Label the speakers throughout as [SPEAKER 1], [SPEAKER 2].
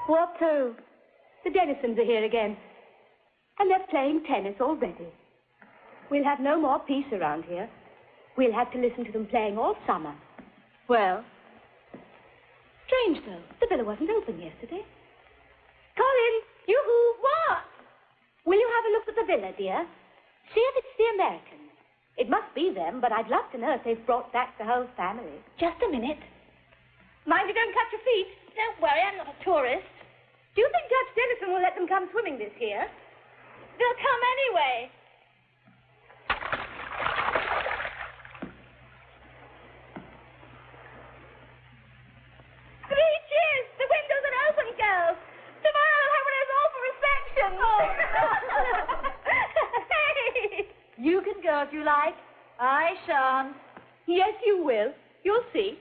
[SPEAKER 1] What to? The Dennisons are here again. And they're playing tennis already. We'll have no more peace around here. We'll have to listen to them playing all summer. Well, strange, though. The villa wasn't open yesterday. Colin! Yoo-hoo! What? Will you have a look at the villa, dear? See if it's the Americans. It must be them, but I'd love to know if they've brought back the whole family. Just a minute. Mind you don't cut your feet. Don't worry, I'm not a tourist. Do you think Judge Dennison will let them come swimming this year? They'll come anyway. 3 cheers! The windows are open, girls. Tomorrow I'll have one of those awful receptions. Oh. Hey! You can go if you like. I shan't. Yes, you will. You'll see.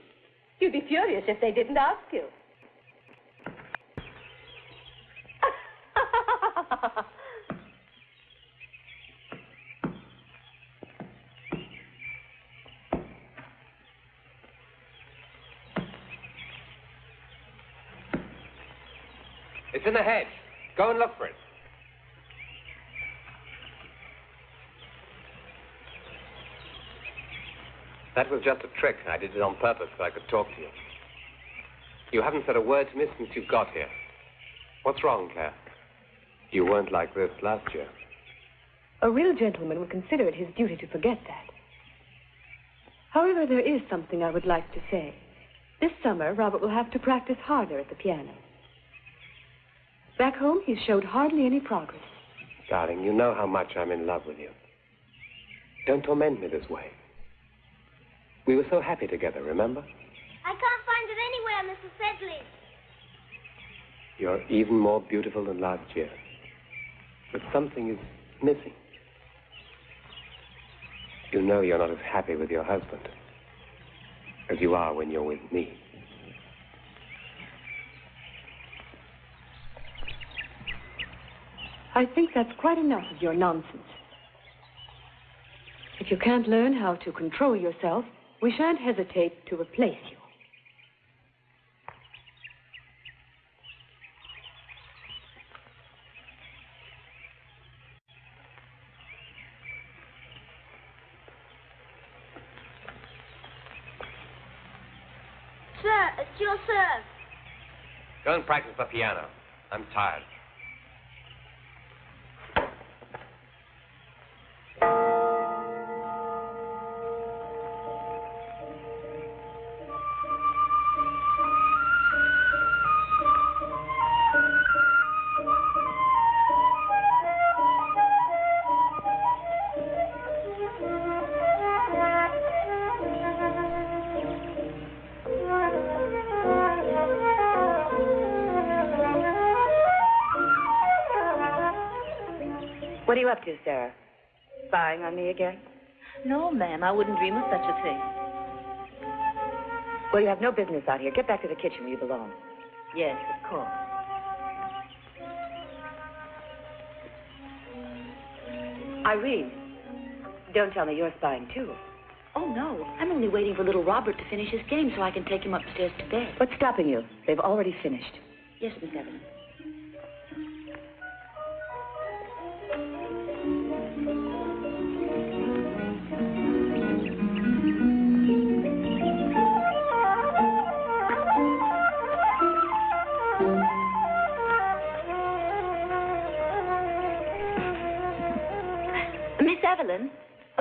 [SPEAKER 1] You'd be furious if they didn't ask you.
[SPEAKER 2] It's in the hedge. Go and look for it. That was just a trick. I did it on purpose so I could talk to you. You haven't said a word to me since you got here. What's wrong, Claire? You weren't like this last year.
[SPEAKER 3] A real gentleman would consider it his duty to forget that. However, there is something I would like to say. This summer, Robert will have to practice harder at the piano. Back home, he's showed hardly any progress.
[SPEAKER 2] Darling, you know how much I'm in love with you. Don't torment me this way. We were so happy together, remember?
[SPEAKER 4] I can't find it anywhere, Mrs. Sedley.
[SPEAKER 2] You're even more beautiful than last year. But something is missing. You know you're not as happy with your husband as you are when you're with me.
[SPEAKER 3] I think that's quite enough of your nonsense. If you can't learn how to control yourself, we shan't hesitate to replace you.
[SPEAKER 4] Sir, it's your serve.
[SPEAKER 2] Go and practice the piano. I'm tired.
[SPEAKER 5] What are you up to, Sarah? Spying on me again?
[SPEAKER 1] No, ma'am, I wouldn't dream of such a thing.
[SPEAKER 5] Well, you have no business out here. Get back to the kitchen where you belong.
[SPEAKER 1] Yes, of course.
[SPEAKER 5] Irene, don't tell me you're spying, too.
[SPEAKER 1] Oh, no. I'm only waiting for little Robert to finish his game so I can take him upstairs to bed.
[SPEAKER 5] What's stopping you? They've already finished.
[SPEAKER 1] Yes, Miss Evelyn.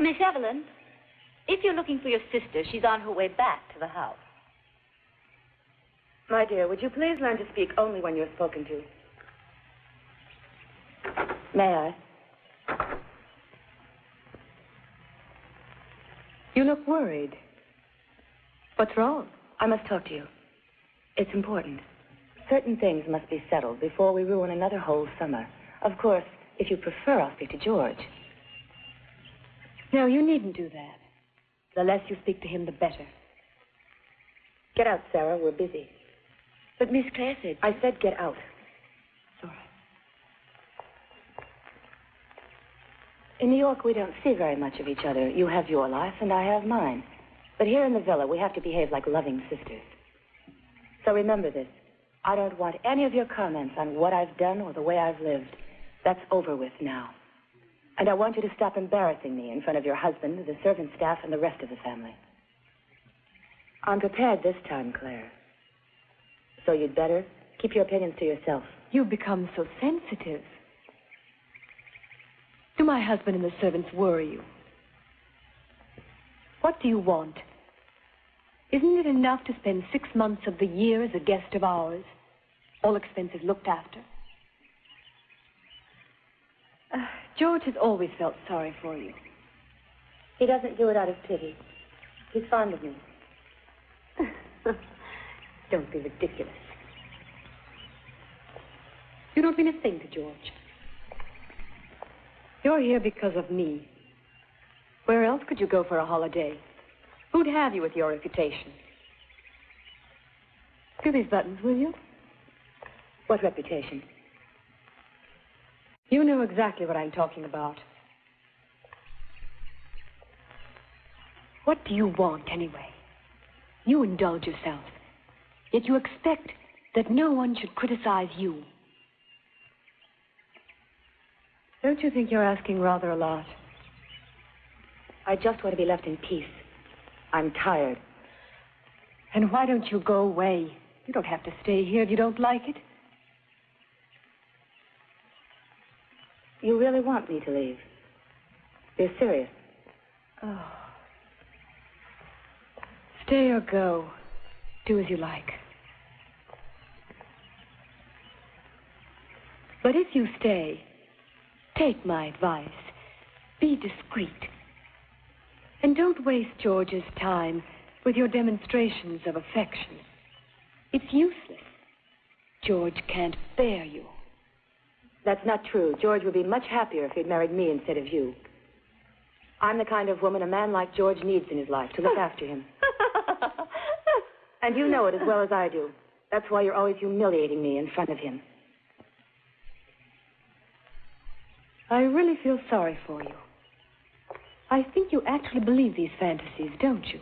[SPEAKER 1] Miss Evelyn, if you're looking for your sister, she's on her way back to the house.
[SPEAKER 5] My dear, would you please learn to speak only when you're spoken to? May I?
[SPEAKER 3] You look worried. What's wrong?
[SPEAKER 5] I must talk to you. It's important. Certain things must be settled before we ruin another whole summer. Of course, if you prefer, I'll speak to George.
[SPEAKER 3] No, you needn't do that. The less you speak to him, the better.
[SPEAKER 5] Get out, Sarah. We're busy.
[SPEAKER 3] But Miss Claire said...
[SPEAKER 5] I said get out.
[SPEAKER 3] Sorry.
[SPEAKER 5] In New York, we don't see very much of each other. You have your life, and I have mine. But here in the villa, we have to behave like loving sisters. So remember this. I don't want any of your comments on what I've done or the way I've lived. That's over with now. And I want you to stop embarrassing me in front of your husband, the servant staff, and the rest of the family. I'm prepared this time, Claire. So you'd better keep your opinions to yourself.
[SPEAKER 3] You become so sensitive. Do my husband and the servants worry you? What do you want? Isn't it enough to spend 6 months of the year as a guest of ours? All expenses looked after. George has always felt sorry for you.
[SPEAKER 5] He doesn't do it out of pity. He's fond of me.
[SPEAKER 3] Don't be ridiculous. You don't mean a thing to George. You're here because of me. Where else could you go for a holiday? Who'd have you with your reputation? Do these buttons, will you?
[SPEAKER 5] What reputation?
[SPEAKER 3] You know exactly what I'm talking about. What do you want, anyway? You indulge yourself, yet you expect that no one should criticize you. Don't you think you're asking rather a lot?
[SPEAKER 5] I just want to be left in peace. I'm tired.
[SPEAKER 3] And why don't you go away? You don't have to stay here if you don't like it.
[SPEAKER 5] You really want me to leave? You're serious?
[SPEAKER 3] Oh. Stay or go. Do as you like. But if you stay, take my advice. Be discreet. And don't waste George's time with your demonstrations of affection. It's useless. George can't bear you.
[SPEAKER 5] That's not true. George would be much happier if he'd married me instead of you. I'm the kind of woman a man like George needs in his life to look after him. And you know it as well as I do. That's why you're always humiliating me in front of him.
[SPEAKER 3] I really feel sorry for you. I think you actually believe these fantasies, don't you?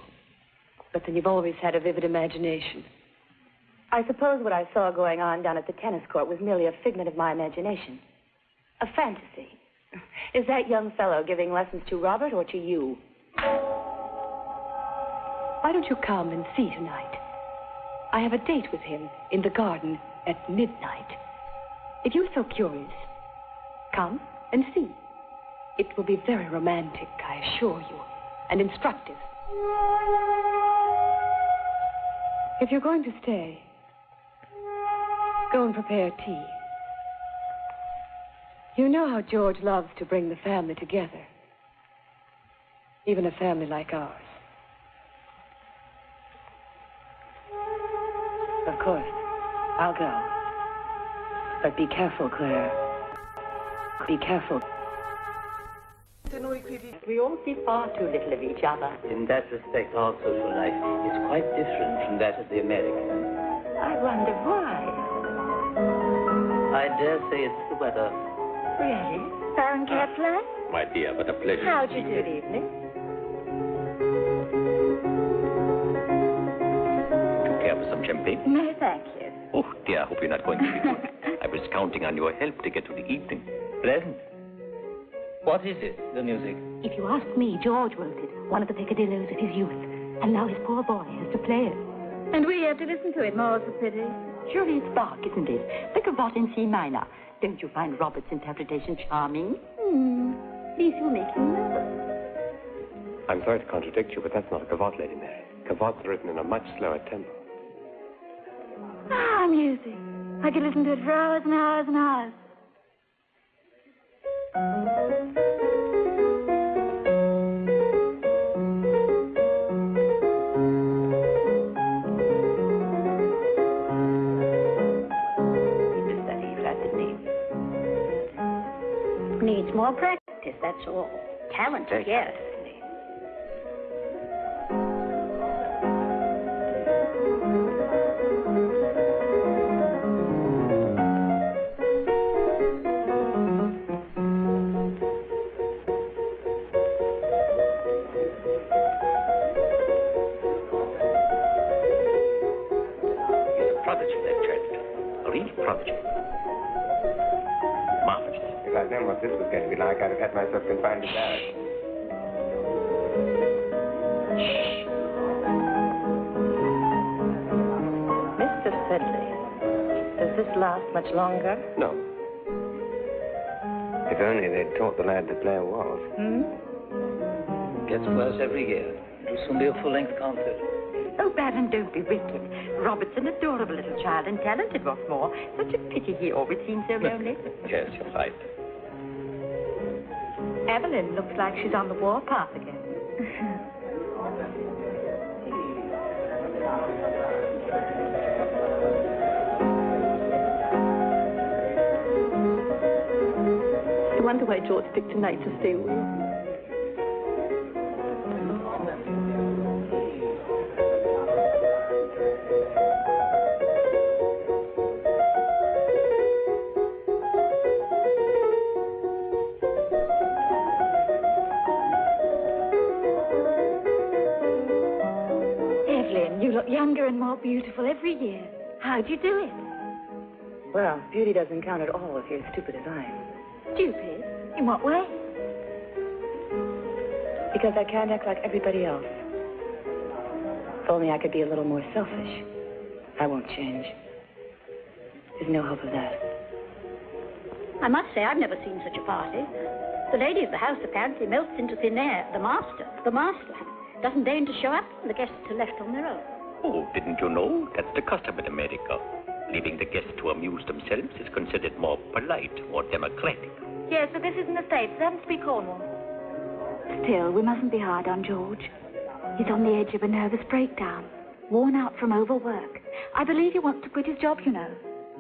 [SPEAKER 3] But then you've always had a vivid imagination.
[SPEAKER 5] I suppose what I saw going on down at the tennis court was merely a figment of my imagination. A fantasy. Is that young fellow giving lessons to Robert or to you?
[SPEAKER 3] Why don't you come and see tonight? I have a date with him in the garden at midnight. If you're so curious, come and see. It will be very romantic, I assure you, and instructive. If you're going to stay, go and prepare tea. You know how George loves to bring the family together. Even a family like ours.
[SPEAKER 5] Of course. I'll go. But be careful, Claire. Be careful.
[SPEAKER 6] We all see far too little of each other.
[SPEAKER 7] In that respect, our social life is quite different from that of the American.
[SPEAKER 6] I wonder why.
[SPEAKER 7] I dare say it's the weather.
[SPEAKER 6] Really? Baron Kepler?
[SPEAKER 8] My dear, what a pleasure.
[SPEAKER 6] How do you do? Good evening.
[SPEAKER 8] Do you care for some champagne?
[SPEAKER 6] No, thank you.
[SPEAKER 8] Oh, dear, I hope you're not going to be good. I was counting on your help to get to the evening.
[SPEAKER 7] Pleasant. What is it, the music?
[SPEAKER 1] If you ask me, George wrote it, one of the peccadillos of his youth. And now his poor boy has to play it.
[SPEAKER 6] And we have to listen to it, more's the pity.
[SPEAKER 9] Surely it's Bach, isn't it? The Gavotte in C minor. Don't you find Robert's interpretation charming?
[SPEAKER 6] Please, you make me nervous.
[SPEAKER 2] I'm sorry to contradict you, but that's not a gavotte, Lady Mary. Gavottes are written in a much slower tempo.
[SPEAKER 6] Ah, music. I could listen to it for hours and hours and hours.
[SPEAKER 10] Needs more practice, that's all. Talent, yes.
[SPEAKER 2] This was going to be like, I'd have had myself confined to barracks.
[SPEAKER 5] Mr. Sedley, does this last much longer?
[SPEAKER 2] No. If only they'd taught the lad to play a waltz.
[SPEAKER 7] Gets worse every year. It'll soon be a full-length concert.
[SPEAKER 9] Oh, Baron, don't be wicked. Robert's an adorable little child and talented, what's more. Such a pity he always seems so lonely.
[SPEAKER 8] Yes, you're right.
[SPEAKER 1] Evelyn looks like she's on the warpath again.
[SPEAKER 3] I wonder why George picked tonight to stay with.
[SPEAKER 6] Younger and more beautiful every year. How'd you do it?
[SPEAKER 5] Well, beauty doesn't count at all if you're as stupid as I am.
[SPEAKER 6] Stupid? In what way?
[SPEAKER 5] Because I can't act like everybody else. If only I could be a little more selfish. I won't change. There's no hope of that.
[SPEAKER 10] I must say, I've never seen such a party. The lady of the house apparently melts into thin air. The master, doesn't deign to show up, and the guests are left on their own.
[SPEAKER 8] Oh, didn't you know? That's the custom in America. Leaving the guests to amuse themselves is considered more polite, more democratic.
[SPEAKER 1] Yes, but this isn't the States. It happens to be Cornwall.
[SPEAKER 6] Still, we mustn't be hard on George. He's on the edge of a nervous breakdown, worn out from overwork. I believe he wants to quit his job, you know.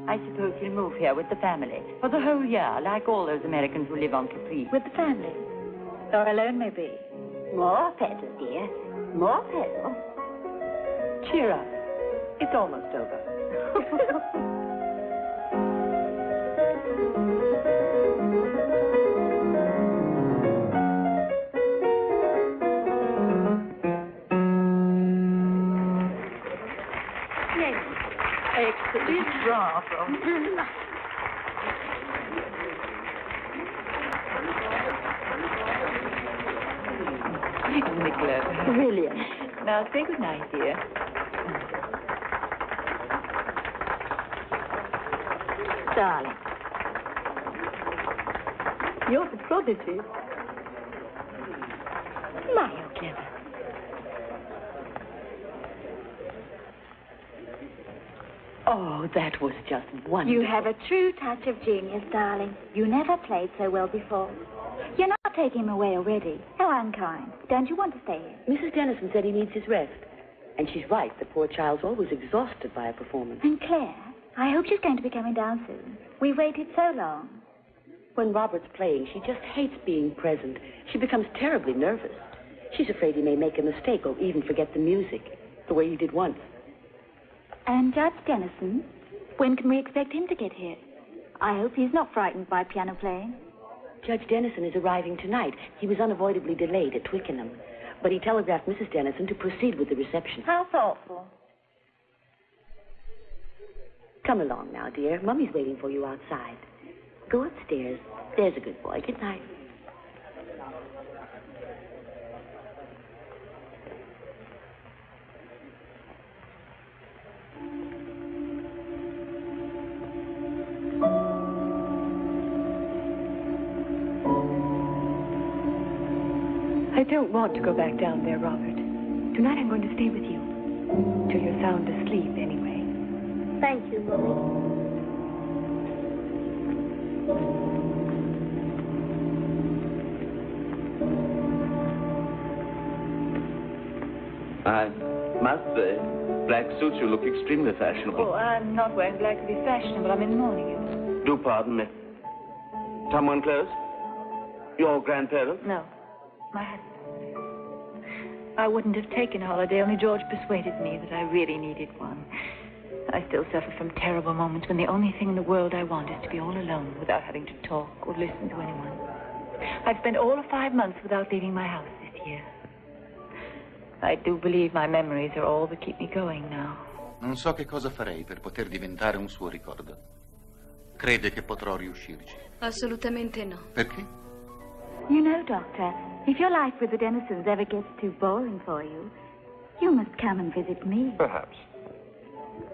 [SPEAKER 9] I suppose he'll move here with the family for the whole year, like all those Americans who live on Capri.
[SPEAKER 1] With the family? Or alone, maybe?
[SPEAKER 10] More pedal, dear. More pedal.
[SPEAKER 3] Cheer up. It's almost over.
[SPEAKER 1] Yes. Excellent draw from...
[SPEAKER 3] Nicola.
[SPEAKER 6] Brilliant.
[SPEAKER 3] Now, say goodnight, dear.
[SPEAKER 6] Darling.
[SPEAKER 3] You're the prodigy.
[SPEAKER 1] My, you're clever.
[SPEAKER 3] Oh, that was just wonderful.
[SPEAKER 6] You have a true touch of genius, darling. You never played so well before. You're not taking him away already. How unkind. Don't you want to stay here?
[SPEAKER 5] Mrs. Dennison said he needs his rest. And she's right. The poor child's always exhausted by a performance.
[SPEAKER 6] And Claire, I hope she's going to be coming down soon. We waited so long.
[SPEAKER 5] When Robert's playing, she just hates being present. She becomes terribly nervous. She's afraid he may make a mistake or even forget the music, the way he did once.
[SPEAKER 6] And Judge Dennison, when can we expect him to get here? I hope he's not frightened by piano playing.
[SPEAKER 5] Judge Dennison is arriving tonight. He was unavoidably delayed at Twickenham. But he telegraphed Mrs. Dennison to proceed with the reception.
[SPEAKER 1] How thoughtful.
[SPEAKER 5] Come along now, dear. Mummy's waiting for you outside. Go upstairs. There's a good boy. Good night.
[SPEAKER 3] I don't want to go back down there, Robert. Tonight I'm going to stay with you. Till you're sound asleep, anyway.
[SPEAKER 1] Thank you, Mommy.
[SPEAKER 7] I must say, black suits you look extremely fashionable.
[SPEAKER 3] Oh, I'm not wearing black to be fashionable. I'm in mourning, you know.
[SPEAKER 7] Do pardon me. Someone close?
[SPEAKER 11] Your grandparents?
[SPEAKER 9] No, my husband. I wouldn't have taken a holiday, only George persuaded me that I really needed one. I still suffer from terrible moments when the only thing in the world I want is to be all alone without having to talk or listen to anyone. I've spent all of 5 months without leaving my house this year. I do believe my memories are all that keep me going now.
[SPEAKER 12] Non so che cosa farei per poter diventare un suo ricordo. Crede che potrò riuscirci?
[SPEAKER 3] Assolutamente no.
[SPEAKER 12] Perché?
[SPEAKER 6] You know, Doctor, if your life with the Dennisons ever gets too boring for you, you must come and visit me.
[SPEAKER 2] Perhaps.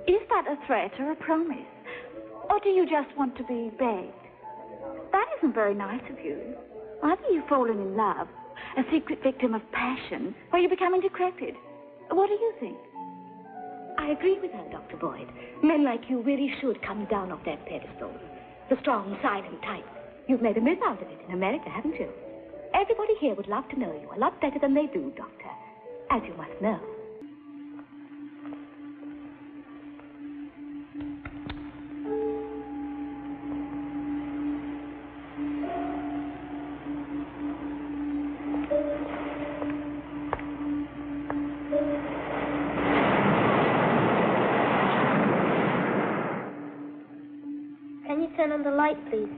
[SPEAKER 6] Is that a threat or a promise? Or do you just want to be begged? That isn't very nice of you. Either you've fallen in love, a secret victim of passion, or you're becoming decrepit. What do you think?
[SPEAKER 1] I agree with her, Dr. Boyd. Men like you really should come down off that pedestal. The strong, silent type. You've made a myth out of it in America, haven't you? Everybody here would love to know you a lot better than they do, Doctor. As you must know.
[SPEAKER 4] Can you turn on the light, please?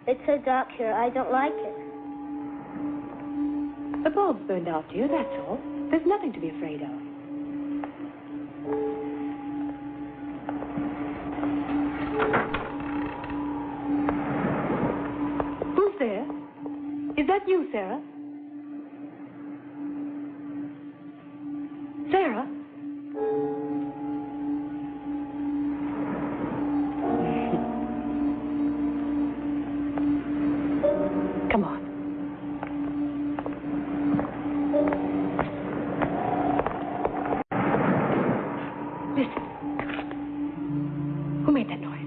[SPEAKER 4] It's so dark here, I don't like it.
[SPEAKER 3] The bulb's burned out, dear, that's all. There's nothing to be afraid of. Who's there? Is that you, Sarah? Sarah? Come on. Listen. Who made that noise?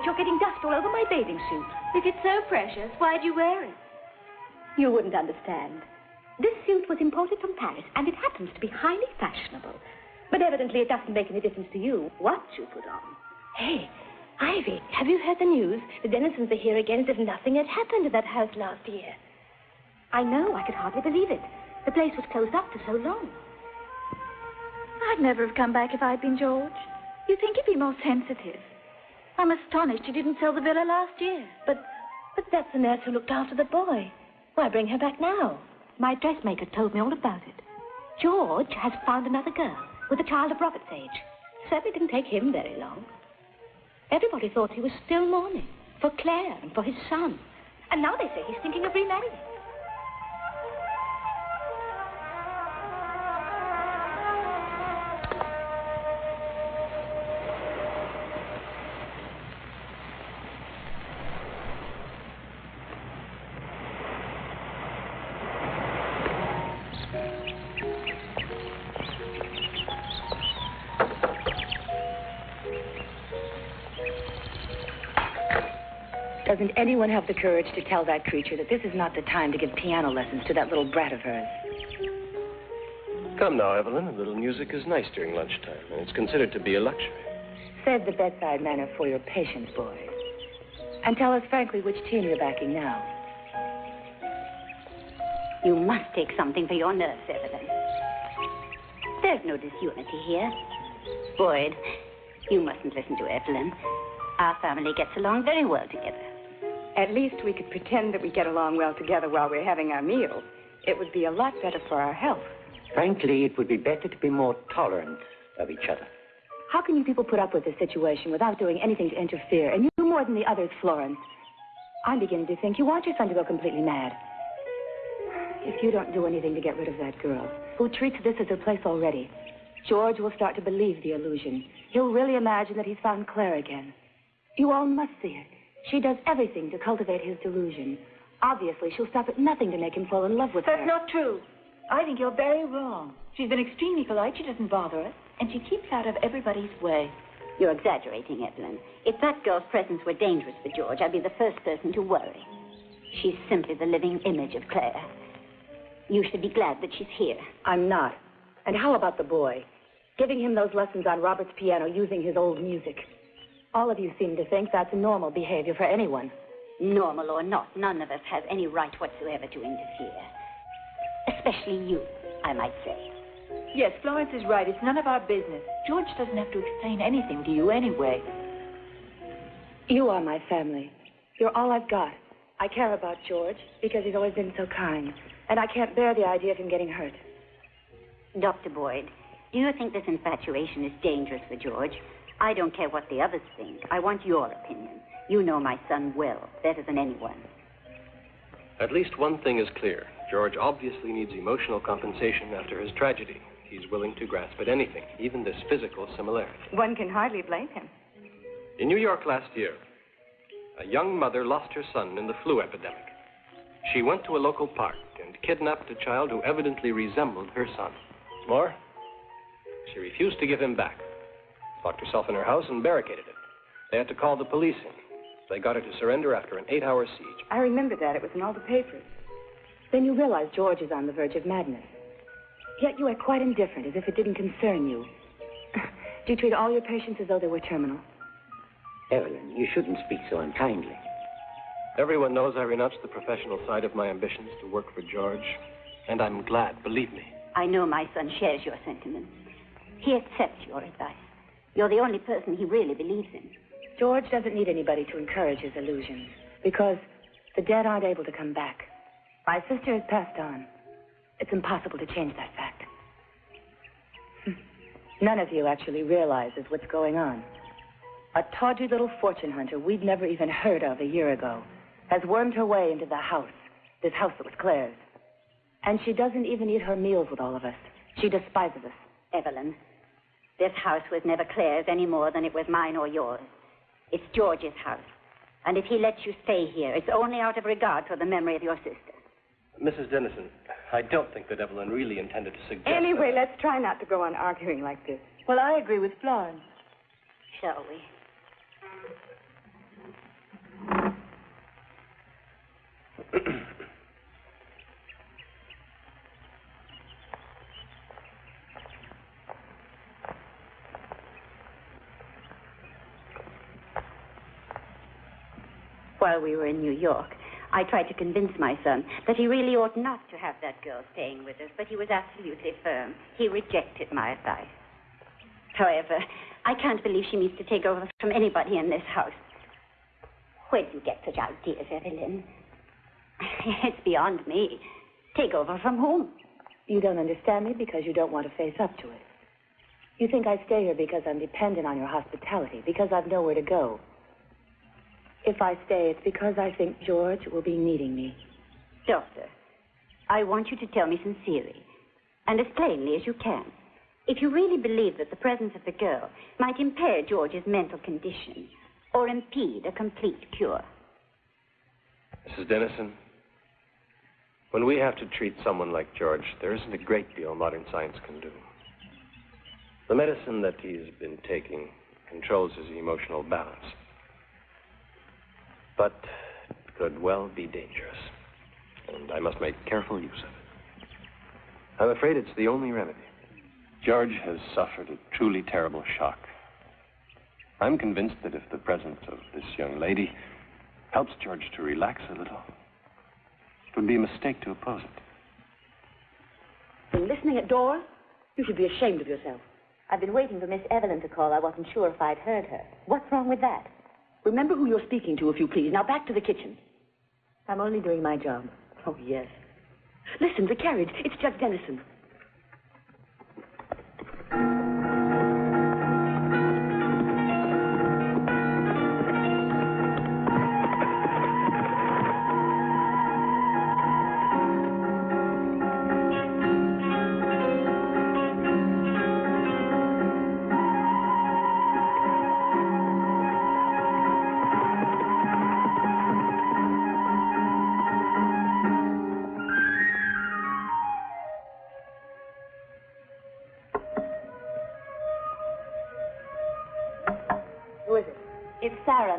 [SPEAKER 1] You're getting dust all over my bathing suit. If it's so precious, why do you wear it? You wouldn't understand. This suit was imported from Paris, and it happens to be highly fashionable. But evidently it doesn't make any difference to you what you put on. Hey, Ivy, have you heard the news? The Dennisons are here again as if nothing had happened to that house last year. I know, I could hardly believe it. The place was closed up for so long.
[SPEAKER 6] I'd never have come back if I'd been George. You'd think he'd be more sensitive. I'm astonished he didn't sell the villa last year.
[SPEAKER 1] But that's the nurse who looked after the boy. Why bring her back now? My dressmaker told me all about it. George has found another girl with a child of Robert's age. Certainly didn't take him very long. Everybody thought he was still mourning for Claire and for his son. And now they say he's thinking of remarrying.
[SPEAKER 5] Doesn't anyone have the courage to tell that creature that this is not the time to give piano lessons to that little brat of hers?
[SPEAKER 11] Come now, Evelyn. A little music is nice during lunchtime, and it's considered to be a luxury.
[SPEAKER 5] Save the bedside manner for your patient, boy. And tell us frankly which team you're backing now.
[SPEAKER 10] You must take something for your nerves, Evelyn. There's no disunity here. Boyd, you mustn't listen to Evelyn. Our family gets along very well together.
[SPEAKER 3] At least we could pretend that we get along well together while we're having our meals. It would be a lot better for our health.
[SPEAKER 7] Frankly, it would be better to be more tolerant of each other.
[SPEAKER 5] How can you people put up with this situation without doing anything to interfere? And you more than the others, Florence. I'm beginning to think you want your son to go completely mad. If you don't do anything to get rid of that girl, who treats this as her place already, George will start to believe the illusion. He'll really imagine that he's found Claire again. You all must see it. She does everything to cultivate his delusion. Obviously, she'll stop at nothing to make him fall in love with her.
[SPEAKER 9] That's not true. I think you're very wrong. She's been extremely polite. She doesn't bother us. And she keeps out of everybody's way.
[SPEAKER 10] You're exaggerating, Evelyn. If that girl's presence were dangerous for George, I'd be the first person to worry. She's simply the living image of Claire. You should be glad that she's here.
[SPEAKER 5] I'm not. And how about the boy? Giving him those lessons on Robert's piano using his old music. All of you seem to think that's normal behavior for anyone.
[SPEAKER 10] Normal or not, none of us has any right whatsoever to interfere. Especially you, I might say.
[SPEAKER 9] Yes, Florence is right. It's none of our business. George doesn't have to explain anything to you anyway.
[SPEAKER 5] You are my family. You're all I've got. I care about George because he's always been so kind. And I can't bear the idea of him getting hurt.
[SPEAKER 10] Dr. Boyd, do you think this infatuation is dangerous for George? I don't care what the others think. I want your opinion. You know my son well, better than anyone.
[SPEAKER 11] At least one thing is clear. George obviously needs emotional compensation after his tragedy. He's willing to grasp at anything, even this physical similarity.
[SPEAKER 3] One can hardly blame him.
[SPEAKER 11] In New York last year, a young mother lost her son in the flu epidemic. She went to a local park and kidnapped a child who evidently resembled her son. More, she refused to give him back. Locked herself in her house and barricaded it. They had to call the police in. They got her to surrender after an 8-hour siege.
[SPEAKER 3] I remember that. It was in all the papers.
[SPEAKER 5] Then you realize George is on the verge of madness. Yet you are quite indifferent, as if it didn't concern you. Do you treat all your patients as though they were terminal?
[SPEAKER 7] Evelyn, you shouldn't speak so unkindly.
[SPEAKER 11] Everyone knows I renounced the professional side of my ambitions to work for George. And I'm glad, believe me.
[SPEAKER 10] I know my son shares your sentiments. He accepts your advice. You're the only person he really believes in.
[SPEAKER 5] George doesn't need anybody to encourage his illusions, because the dead aren't able to come back. My sister has passed on. It's impossible to change that fact. None of you actually realizes what's going on. A tawdry little fortune hunter we'd never even heard of a year ago has wormed her way into the house, this house that was Claire's. And she doesn't even eat her meals with all of us. She despises us.
[SPEAKER 10] Evelyn, this house was never Claire's any more than it was mine or yours. It's George's house. And if he lets you stay here, it's only out of regard for the memory of your sister.
[SPEAKER 11] Mrs. Dennison, I don't think that Evelyn really intended to suggest...
[SPEAKER 3] Anyway, let's try not to go on arguing like this.
[SPEAKER 9] Well, I agree with Florence.
[SPEAKER 10] Shall we? While we were in New York, I tried to convince my son that he really ought not to have that girl staying with us, but he was absolutely firm. He rejected my advice. However, I can't believe she needs to take over from anybody in this house. Where do you get such ideas, Evelyn? It's beyond me. Take over from whom?
[SPEAKER 5] You don't understand me because you don't want to face up to it. You think I stay here because I'm dependent on your hospitality, because I've nowhere to go. If I stay, it's because I think George will be needing me.
[SPEAKER 10] Doctor, I want you to tell me sincerely, and as plainly as you can, if you really believe that the presence of the girl might impair George's mental condition or impede a complete cure.
[SPEAKER 11] Mrs. Dennison, when we have to treat someone like George, there isn't a great deal modern science can do. The medicine that he's been taking controls his emotional balance. But it could well be dangerous, and I must make careful use of it. I'm afraid it's the only remedy. George has suffered a truly terrible shock. I'm convinced that if the presence of this young lady helps George to relax a little, it would be a mistake to oppose it.
[SPEAKER 5] Been listening at doors? You should be ashamed of yourself.
[SPEAKER 10] I've been waiting for Miss Evelyn to call. I wasn't sure if I'd heard her. What's wrong with that?
[SPEAKER 5] Remember who you're speaking to, if you please. Now back to the kitchen. I'm only doing my job. Oh, yes. Listen, the carriage. It's Judge Dennison.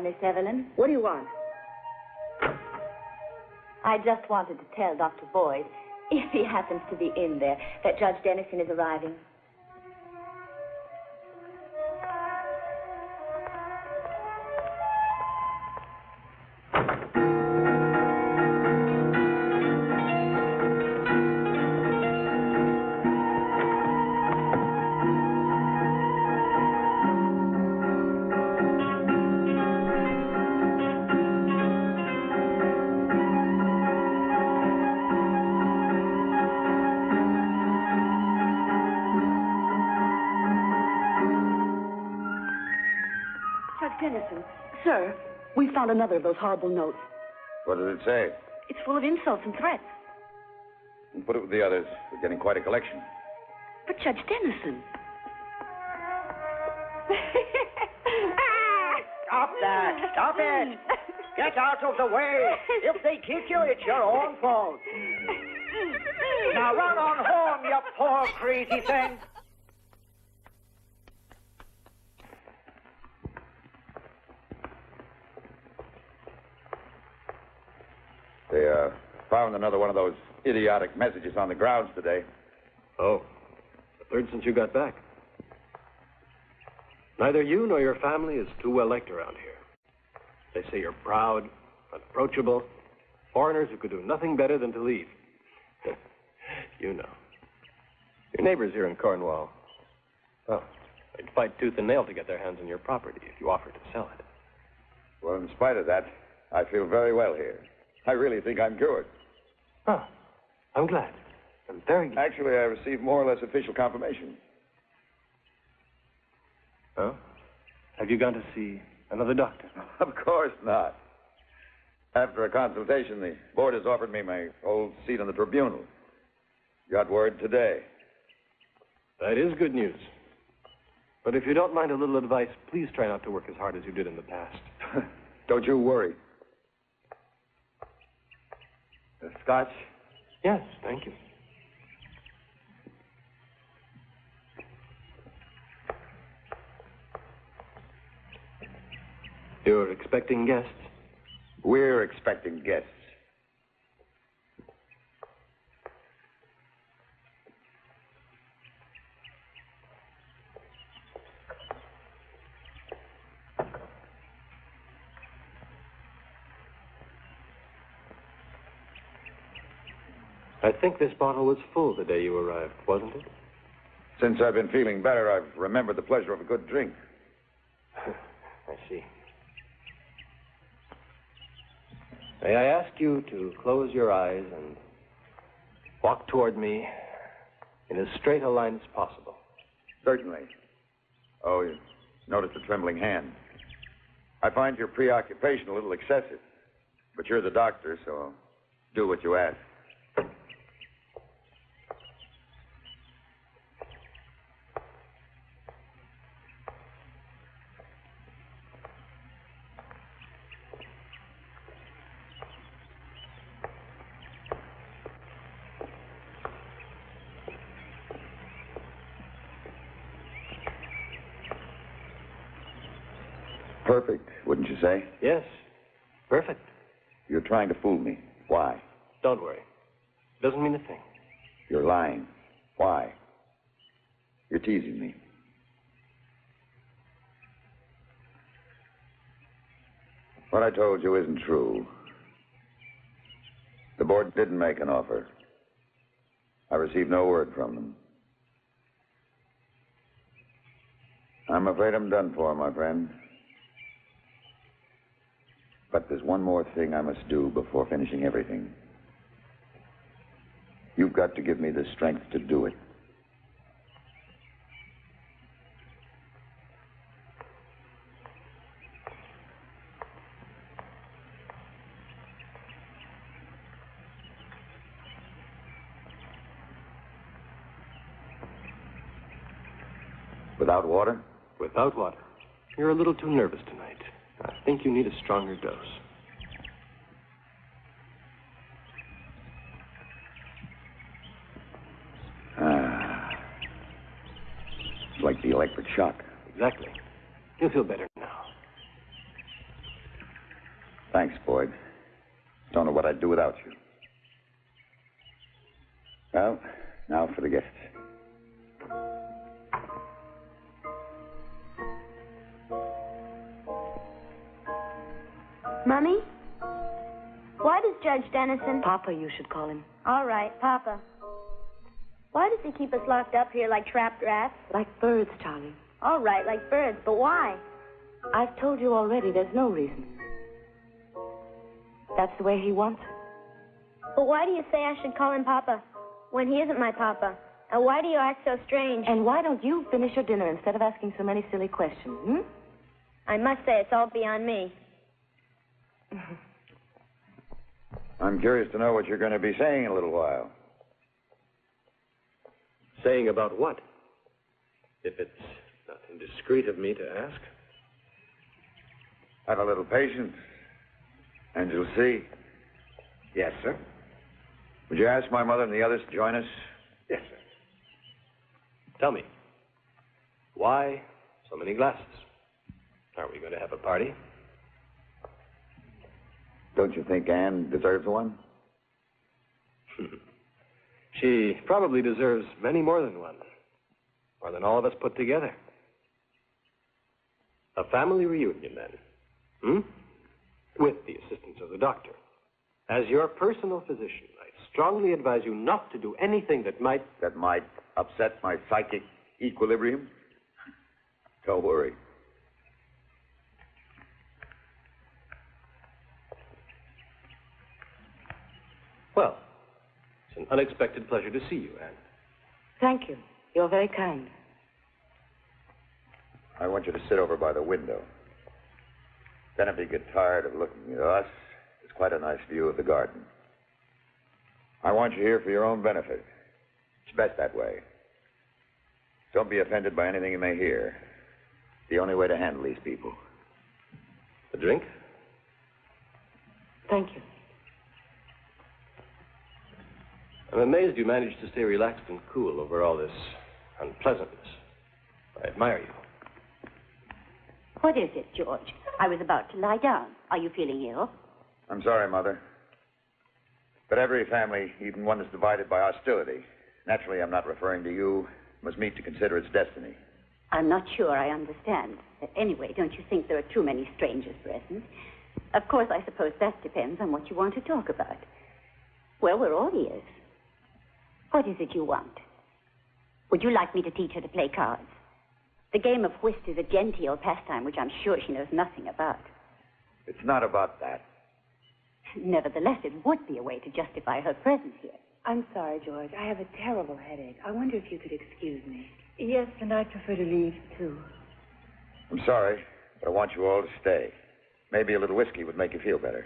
[SPEAKER 10] Miss Evelyn.
[SPEAKER 5] What do you want?
[SPEAKER 10] I just wanted to tell Dr. Boyd, if he happens to be in there, that Judge Dennison is arriving.
[SPEAKER 5] Dennison, sir, we found another of those horrible notes.
[SPEAKER 13] What does it say?
[SPEAKER 5] It's full of insults and threats.
[SPEAKER 13] Put it with the others. We're getting quite a collection.
[SPEAKER 5] But Judge Dennison.
[SPEAKER 14] Stop that! Stop it! Get out of the way! If they kick you, it's your own fault. Now run on home, you poor crazy thing!
[SPEAKER 13] They found another one of those idiotic messages on the grounds today.
[SPEAKER 11] Oh, the third since you got back. Neither you nor your family is too well liked around here. They say you're proud, unapproachable, foreigners who could do nothing better than to leave. You know. Your neighbors here in Cornwall, well, they'd fight tooth and nail to get their hands on your property if you offered to sell it.
[SPEAKER 13] Well, in spite of that, I feel very well here. I really think I'm cured.
[SPEAKER 11] Oh, I'm glad. I'm very glad.
[SPEAKER 13] Actually, I received more or less official confirmation.
[SPEAKER 11] Oh? Have you gone to see another doctor?
[SPEAKER 13] Of course not. After a consultation, the board has offered me my old seat on the tribunal. Got word today.
[SPEAKER 11] That is good news. But if you don't mind a little advice, please try not to work as hard as you did in the past.
[SPEAKER 13] Don't you worry. The scotch?
[SPEAKER 11] Yes, thank you. You're expecting guests?
[SPEAKER 13] We're expecting guests.
[SPEAKER 11] I think this bottle was full the day you arrived, wasn't it?
[SPEAKER 13] Since I've been feeling better, I've remembered the pleasure of a good drink.
[SPEAKER 11] I see. May I ask you to close your eyes and walk toward me in as straight a line as possible?
[SPEAKER 13] Certainly. Oh, you notice the trembling hand. I find your preoccupation a little excessive. But you're the doctor, so I'll do what you ask. Perfect, wouldn't you say?
[SPEAKER 11] Yes, perfect.
[SPEAKER 13] You're trying to fool me. Why?
[SPEAKER 11] Don't worry. Doesn't mean a thing.
[SPEAKER 13] You're lying. Why? You're teasing me. What I told you isn't true. The board didn't make an offer. I received no word from them. I'm afraid I'm done for, my friend. But there's one more thing I must do before finishing everything. You've got to give me the strength to do it. Without water?
[SPEAKER 11] Without water. You're a little too nervous tonight. I think you need a stronger dose.
[SPEAKER 13] It's like the electric shock.
[SPEAKER 11] Exactly. You'll feel better now.
[SPEAKER 13] Thanks, Boyd. Don't know what I'd do without you. Well, now for the guests.
[SPEAKER 4] Mummy? Why does Judge Dennison...
[SPEAKER 5] Papa, you should call him.
[SPEAKER 4] All right, Papa. Why does he keep us locked up here like trapped rats?
[SPEAKER 5] Like birds, Charlie.
[SPEAKER 4] All right, like birds, but why?
[SPEAKER 5] I've told you already, there's no reason. That's the way he wants it.
[SPEAKER 4] But why do you say I should call him Papa when he isn't my Papa? And why do you act so strange?
[SPEAKER 5] And why don't you finish your dinner instead of asking so many silly questions, hmm?
[SPEAKER 4] I must say it's all beyond me.
[SPEAKER 13] I'm curious to know what you're going to be saying in a little while.
[SPEAKER 11] Saying about what? If it's not indiscreet of me to ask.
[SPEAKER 13] Have a little patience, and you'll see.
[SPEAKER 11] Yes, sir.
[SPEAKER 13] Would you ask my mother and the others to join us?
[SPEAKER 11] Yes, sir. Tell me, why so many glasses? Are we going to have a party?
[SPEAKER 13] Don't you think Anne deserves one?
[SPEAKER 11] She probably deserves many more than one. More than all of us put together. A family reunion, then. With the assistance of the doctor. As your personal physician, I strongly advise you not to do anything that might...
[SPEAKER 13] That might upset my psychic equilibrium? Don't worry.
[SPEAKER 11] Well, it's an unexpected pleasure to see you, Anne.
[SPEAKER 5] Thank you. You're very kind.
[SPEAKER 13] I want you to sit over by the window. Then if you get tired of looking at us, it's quite a nice view of the garden. I want you here for your own benefit. It's best that way. Don't be offended by anything you may hear. It's the only way to handle these people.
[SPEAKER 11] A drink?
[SPEAKER 5] Thank you.
[SPEAKER 11] I'm amazed you managed to stay relaxed and cool over all this unpleasantness. I admire you.
[SPEAKER 10] What is it, George? I was about to lie down. Are you feeling ill?
[SPEAKER 13] I'm sorry, Mother. But every family, even one that's divided by hostility, naturally I'm not referring to you, must meet to consider its destiny.
[SPEAKER 10] I'm not sure I understand. Anyway, don't you think there are too many strangers present? Of course, I suppose that depends on what you want to talk about. Well, we're all ears. What is it you want? Would you like me to teach her to play cards? The game of whist is a genteel pastime which I'm sure she knows nothing about.
[SPEAKER 13] It's not about that.
[SPEAKER 10] Nevertheless, it would be a way to justify her presence here.
[SPEAKER 5] I'm sorry, George. I have a terrible headache. I wonder if you could excuse me.
[SPEAKER 3] Yes, and I'd prefer to leave, too.
[SPEAKER 13] I'm sorry, but I want you all to stay. Maybe a little whiskey would make you feel better.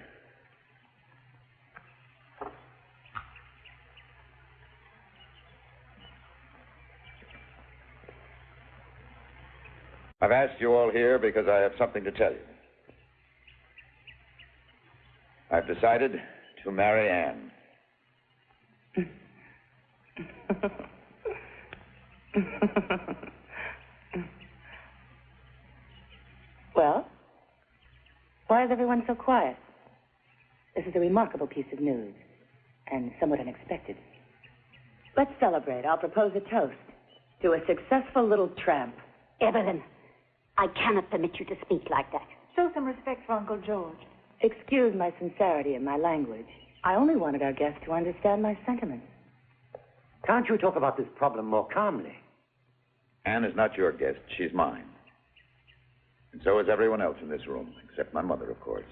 [SPEAKER 13] I've asked you all here because I have something to tell you. I've decided to marry Anne.
[SPEAKER 5] Well, why is everyone so quiet? This is a remarkable piece of news, and somewhat unexpected. Let's celebrate. I'll propose a toast to a successful little tramp.
[SPEAKER 10] Evelyn, I cannot permit you to speak like that.
[SPEAKER 9] Show some respect for Uncle George.
[SPEAKER 5] Excuse my sincerity in my language. I only wanted our guest to understand my sentiments.
[SPEAKER 15] Can't you talk about this problem more calmly?
[SPEAKER 13] Anne is not your guest. She's mine. And so is everyone else in this room, except my mother, of course.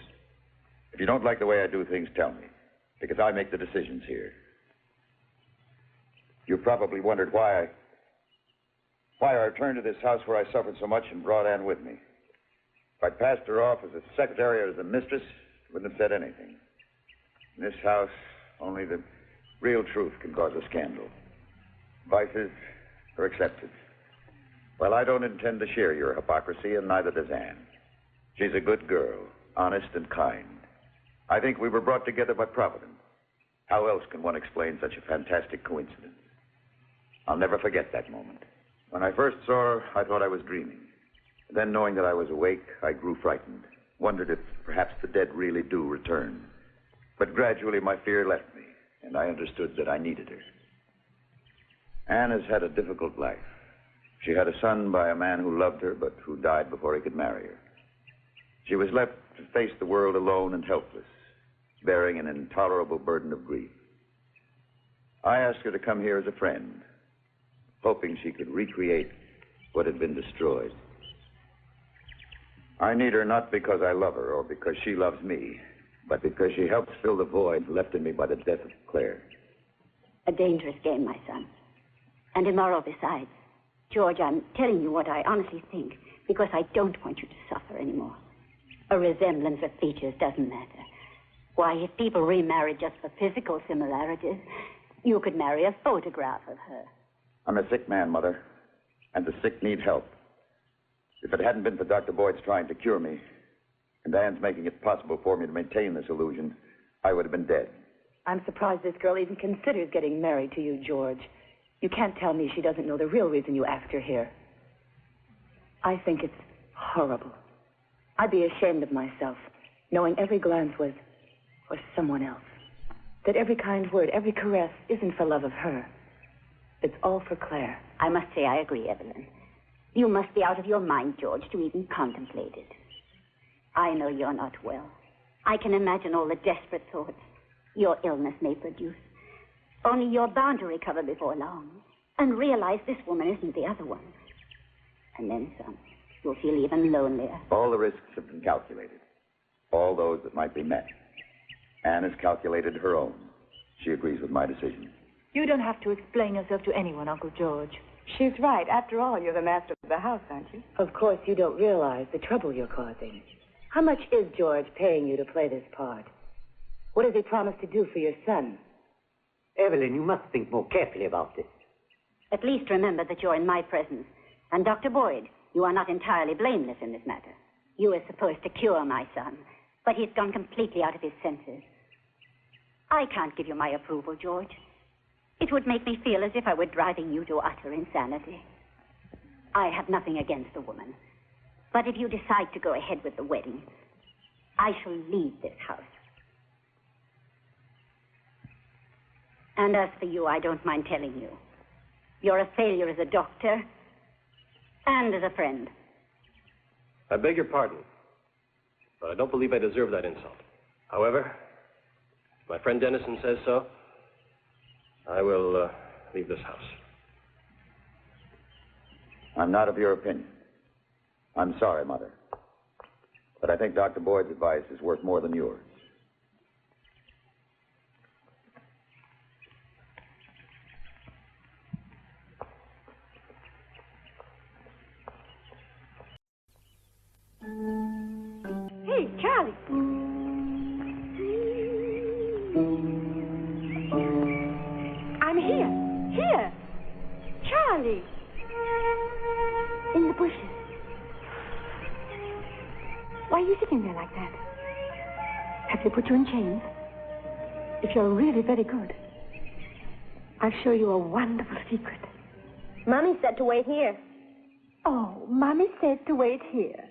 [SPEAKER 13] If you don't like the way I do things, tell me, because I make the decisions here. You probably wondered why I returned to this house where I suffered so much and brought Anne with me. If I'd passed her off as a secretary or as a mistress, I wouldn't have said anything. In this house, only the real truth can cause a scandal. Vices are accepted. Well, I don't intend to share your hypocrisy, and neither does Anne. She's a good girl, honest and kind. I think we were brought together by Providence. How else can one explain such a fantastic coincidence? I'll never forget that moment. When I first saw her, I thought I was dreaming. Then, knowing that I was awake, I grew frightened, wondered if perhaps the dead really do return. But gradually my fear left me, and I understood that I needed her. Anne has had a difficult life. She had a son by a man who loved her, but who died before he could marry her. She was left to face the world alone and helpless, bearing an intolerable burden of grief. I asked her to come here as a friend, hoping she could recreate what had been destroyed. I need her not because I love her or because she loves me, but because she helps fill the void left in me by the death of Claire.
[SPEAKER 10] A dangerous game, my son. And immoral besides. George, I'm telling you what I honestly think, because I don't want you to suffer anymore. A resemblance of features doesn't matter. Why, if people remarried just for physical similarities, you could marry a photograph of her.
[SPEAKER 13] I'm a sick man, Mother, and the sick need help. If it hadn't been for Dr. Boyd's trying to cure me, and Anne's making it possible for me to maintain this illusion, I would have been dead.
[SPEAKER 5] I'm surprised this girl even considers getting married to you, George. You can't tell me she doesn't know the real reason you asked her here. I think it's horrible. I'd be ashamed of myself, knowing every glance was for someone else. That every kind word, every caress isn't for love of her. It's all for Claire.
[SPEAKER 10] I must say I agree, Evelyn. You must be out of your mind, George, to even contemplate it. I know you're not well. I can imagine all the desperate thoughts your illness may produce. Only you're bound to recover before long and realize this woman isn't the other one. And then some. You'll feel even lonelier.
[SPEAKER 13] All the risks have been calculated. All those that might be met. Anne has calculated her own. She agrees with my decision.
[SPEAKER 9] You don't have to explain yourself to anyone, Uncle George.
[SPEAKER 3] She's right. After all, you're the master of the house, aren't you?
[SPEAKER 5] Of course, you don't realize the trouble you're causing. How much is George paying you to play this part? What has he promised to do for your son?
[SPEAKER 15] Evelyn, you must think more carefully about this.
[SPEAKER 10] At least remember that you're in my presence. And Dr. Boyd, you are not entirely blameless in this matter. You were supposed to cure my son, but he's gone completely out of his senses. I can't give you my approval, George. It would make me feel as if I were driving you to utter insanity. I have nothing against the woman. But if you decide to go ahead with the wedding, I shall leave this house. And as for you, I don't mind telling you. You're a failure as a doctor and as a friend.
[SPEAKER 11] I beg your pardon, but I don't believe I deserve that insult. However, if my friend Dennison says so, I will leave this house.
[SPEAKER 13] I'm not of your opinion. I'm sorry, Mother. But I think Dr. Boyd's advice is worth more than yours.
[SPEAKER 1] Hey, Charlie. I'm here. Here. Charlie. In the bushes. Why are you sitting there like that? Have they put you in chains? If you're really very good, I'll show you a wonderful secret.
[SPEAKER 4] Mommy said to wait here.
[SPEAKER 1] Oh, Mommy said to wait here.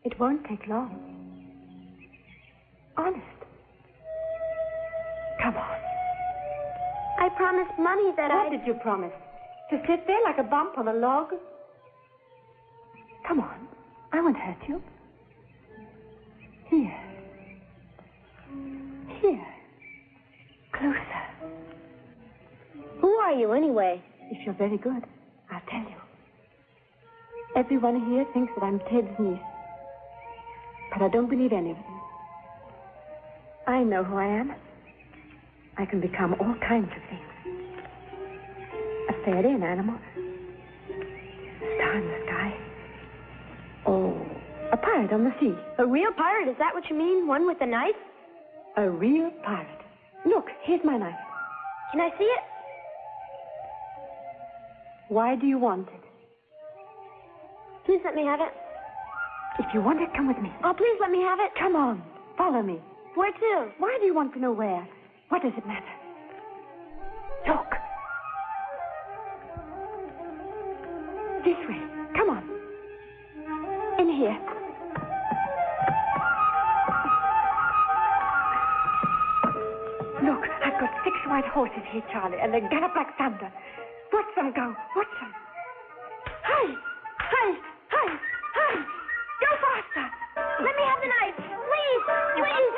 [SPEAKER 1] It won't take long. Honest. Come on. I
[SPEAKER 4] I promised Mummy that
[SPEAKER 1] What did you promise? To sit there like a bump on a log? Come on. I won't hurt you. Here. Here. Closer.
[SPEAKER 4] Who are you, anyway?
[SPEAKER 1] If you're very good, I'll tell you. Everyone here thinks that I'm Ted's niece. But I don't believe any of them. I know who I am. I can become all kinds of things. A fairy, an animal. A star in the sky. Oh, a pirate on the sea.
[SPEAKER 4] A real pirate? Is that what you mean? One with a knife?
[SPEAKER 1] A real pirate. Look, here's my knife.
[SPEAKER 4] Can I see it?
[SPEAKER 1] Why do you want it?
[SPEAKER 4] Please let me have it.
[SPEAKER 1] If you want it, come with me.
[SPEAKER 4] Oh, please let me have it.
[SPEAKER 1] Come on. Follow me.
[SPEAKER 4] Where to?
[SPEAKER 1] Why do you want to know where? What does it matter? Look. This way. Come on. In here. Look, I've got 6 white horses here, Charlie, and they gallop like thunder. Watch them go. Watch them. Hurry! Hurry! Hurry! Hurry! Go faster!
[SPEAKER 4] Let me have the knife. Please! Please!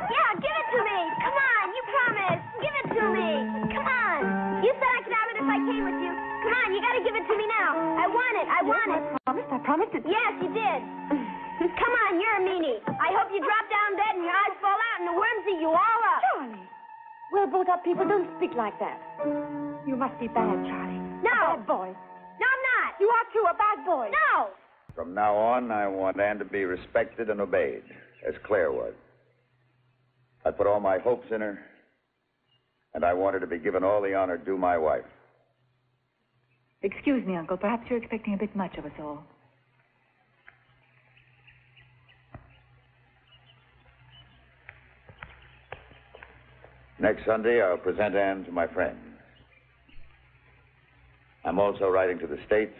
[SPEAKER 4] Yeah, give it to me. Come on, you promised. Give it to me. Come on. You said I could have it if I came with you. Come on, you gotta give it to me now. I want it. I want it.
[SPEAKER 1] I promised it.
[SPEAKER 4] Yes, you did. Come on, you're a meanie. I hope you drop down dead and your eyes fall out and the worms eat you all up.
[SPEAKER 1] Charlie, we're both up people. Don't speak like that. You must be bad, Charlie.
[SPEAKER 4] No.
[SPEAKER 1] A bad boy.
[SPEAKER 4] No, I'm not.
[SPEAKER 1] You are too, a bad boy.
[SPEAKER 4] No.
[SPEAKER 13] From now on, I want Anne to be respected and obeyed, as Claire was. I put all my hopes in her, and I want her to be given all the honor due my wife.
[SPEAKER 9] Excuse me, Uncle. Perhaps you're expecting a bit much of us all.
[SPEAKER 13] Next Sunday, I'll present Anne to my friends. I'm also writing to the States,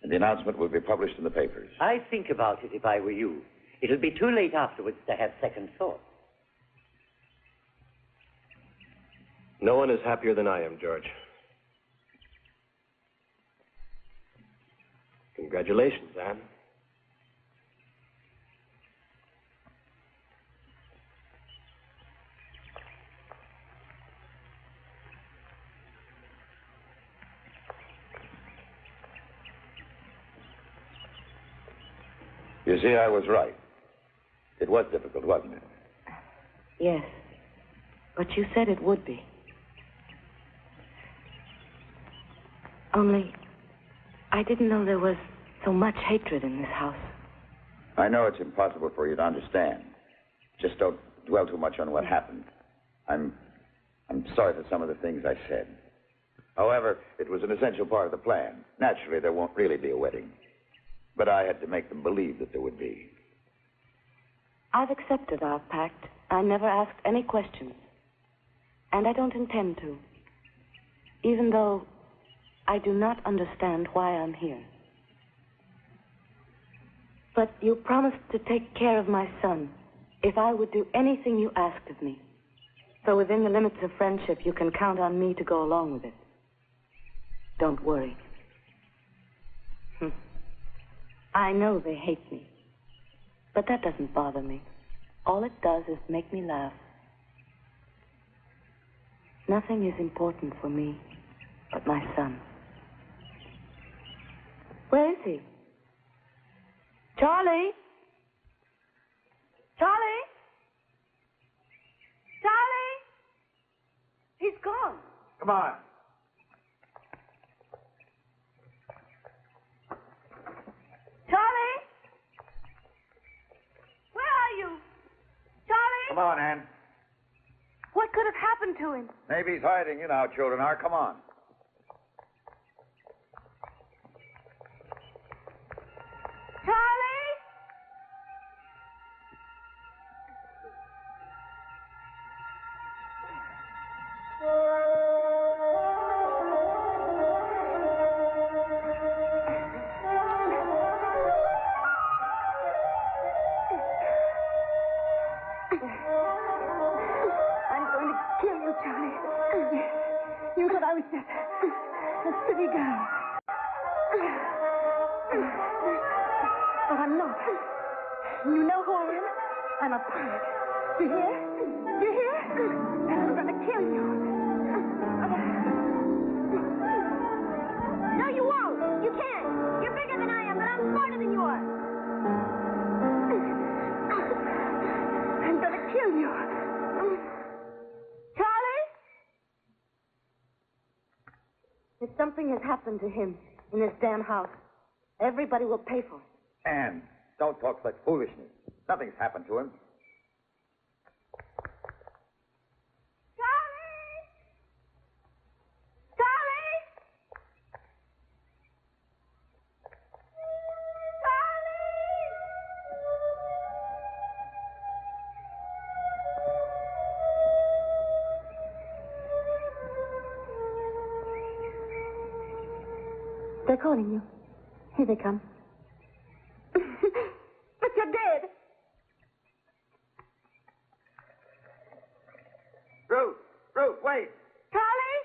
[SPEAKER 13] and the announcement will be published in the papers.
[SPEAKER 15] I'd think about it if I were you. It'll be too late afterwards to have second thoughts.
[SPEAKER 11] No one is happier than I am, George. Congratulations, Anne.
[SPEAKER 13] You see, I was right. It was difficult, wasn't it?
[SPEAKER 5] Yes. But you said it would be. Only, I didn't know there was so much hatred in this house.
[SPEAKER 13] I know it's impossible for you to understand. Just don't dwell too much on what happened. I'm sorry for some of the things I said. However, it was an essential part of the plan. Naturally, there won't really be a wedding. But I had to make them believe that there would be.
[SPEAKER 5] I've accepted our pact. I never asked any questions. And I don't intend to. Even though I do not understand why I'm here. But you promised to take care of my son if I would do anything you asked of me. So within the limits of friendship, you can count on me to go along with it. Don't worry. I know they hate me. But that doesn't bother me. All it does is make me laugh. Nothing is important for me but my son. Where is he? Charlie? Charlie? Charlie? He's gone.
[SPEAKER 13] Come on.
[SPEAKER 1] Charlie? Where are you? Charlie?
[SPEAKER 13] Come on, Anne.
[SPEAKER 1] What could have happened to him?
[SPEAKER 13] Maybe he's hiding. You know how children are. Come on.
[SPEAKER 1] Charlie? I'm going to kill you, Charlie.
[SPEAKER 16] You thought I was just a silly girl. But I'm not. You know who I am? I'm a pirate. You hear? You hear? And I'm going to kill you.
[SPEAKER 4] No, you won't. You can't. You're bigger than I am, but I'm smarter than you are.
[SPEAKER 16] I'm going to kill you.
[SPEAKER 1] Charlie? If something has happened to him in this damn house, everybody will pay for it.
[SPEAKER 13] Anne, don't talk such foolishness. Nothing's happened to him.
[SPEAKER 1] They're calling you. Here they come.
[SPEAKER 16] But you're dead.
[SPEAKER 13] Ruth, wait.
[SPEAKER 16] Charlie?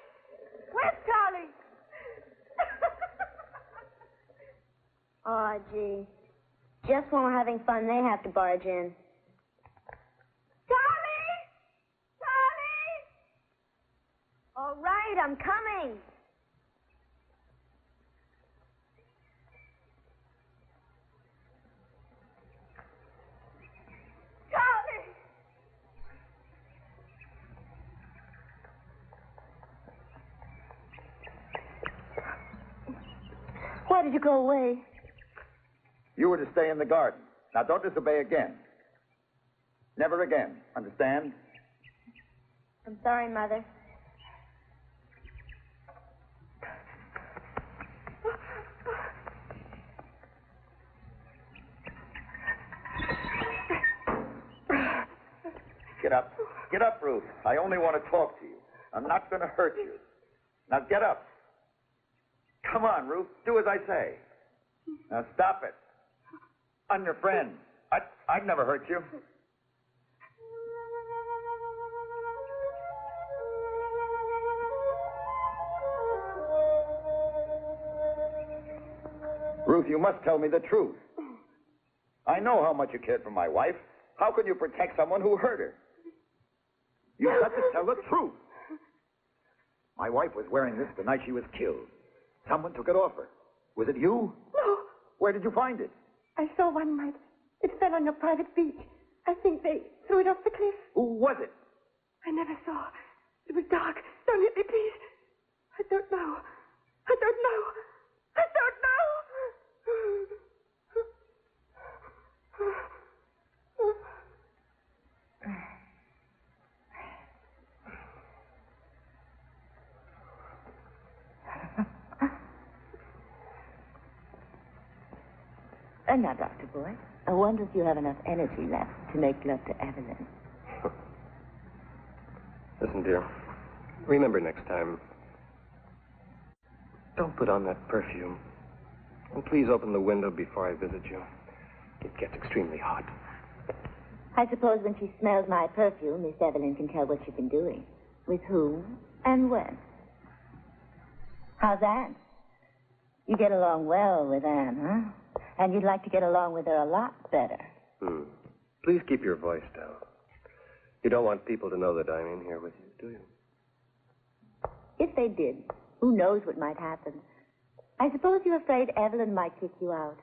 [SPEAKER 16] Where's Charlie?
[SPEAKER 4] Oh, gee. Just when we're having fun, they have to barge in.
[SPEAKER 16] Charlie! Charlie!
[SPEAKER 4] All right, I'm coming.
[SPEAKER 16] Charlie!
[SPEAKER 1] Why did you go away?
[SPEAKER 13] You were to stay in the garden. Now, don't disobey again. Never again. Understand?
[SPEAKER 4] I'm sorry, Mother.
[SPEAKER 13] Get up. Get up, Ruth. I only want to talk to you. I'm not going to hurt you. Now, get up. Come on, Ruth. Do as I say. Now, stop it. I'm your friend. I'd never hurt you. Ruth, you must tell me the truth. I know how much you cared for my wife. How can you protect someone who hurt her? You've got to tell the truth. My wife was wearing this the night she was killed. Someone took it off her. Was it you?
[SPEAKER 16] No.
[SPEAKER 13] Where did you find it?
[SPEAKER 16] I saw one night. It fell on your private beach. I think they threw it off the cliff.
[SPEAKER 13] Who was it?
[SPEAKER 16] I never saw. It was dark. Don't hit me, please. I don't know. I don't know. I don't know.
[SPEAKER 5] Now, Dr. Boyd, I wonder if you have enough energy left to make love to Evelyn.
[SPEAKER 11] Listen, dear. Remember next time, don't put on that perfume. And please open the window before I visit you. It gets extremely hot.
[SPEAKER 5] I suppose when she smells my perfume, Miss Evelyn can tell what you've been doing. With whom and when. How's Anne? You get along well with Anne, huh? And you'd like to get along with her a lot better.
[SPEAKER 11] Please keep your voice down. You don't want people to know that I'm in here with you, do you?
[SPEAKER 5] If they did, who knows what might happen? I suppose you're afraid Evelyn might kick you out.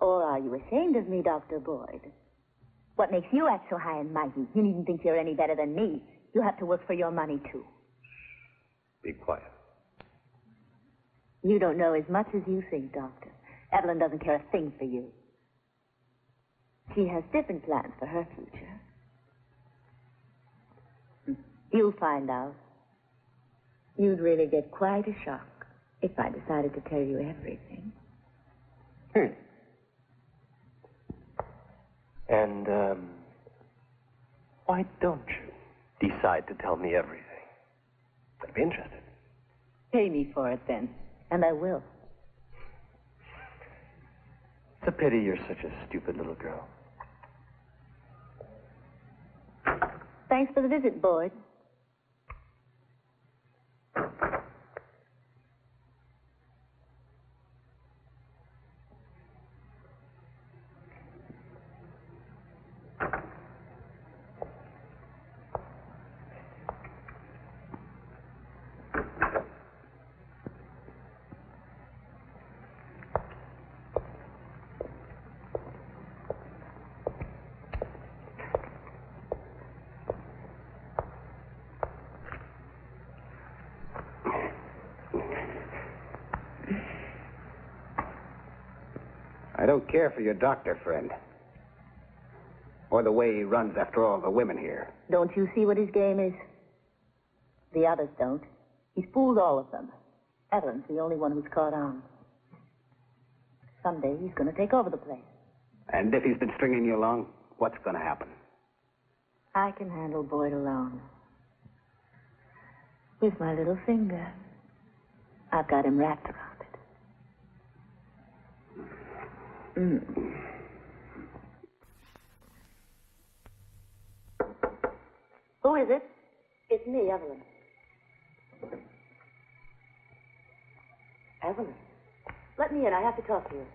[SPEAKER 5] Or are you ashamed of me, Dr. Boyd? What makes you act so high and mighty? You needn't think you're any better than me. You have to work for your money, too.
[SPEAKER 11] Be quiet.
[SPEAKER 5] You don't know as much as you think, Doctor. Evelyn doesn't care a thing for you. She has different plans for her future. You'll find out. You'd really get quite a shock if I decided to tell you everything.
[SPEAKER 11] And, why don't you decide to tell me everything? I'd be interested.
[SPEAKER 5] Pay me for it, then, and I will.
[SPEAKER 11] It's a pity you're such a stupid little girl.
[SPEAKER 5] Thanks for the visit, Boyd.
[SPEAKER 17] don't care for your doctor friend. Or the way he runs after all the women here.
[SPEAKER 18] Don't you see what his game is? The others don't. He's fooled all of them. Evelyn's the only one who's caught on. Someday he's going to take over the place.
[SPEAKER 17] And if he's been stringing you along, what's going to happen?
[SPEAKER 18] I can handle Boyd alone. With my little finger. I've got him wrapped around it.
[SPEAKER 5] Who is it? It's me, Evelyn. Evelyn? Let me in. I have to talk to you.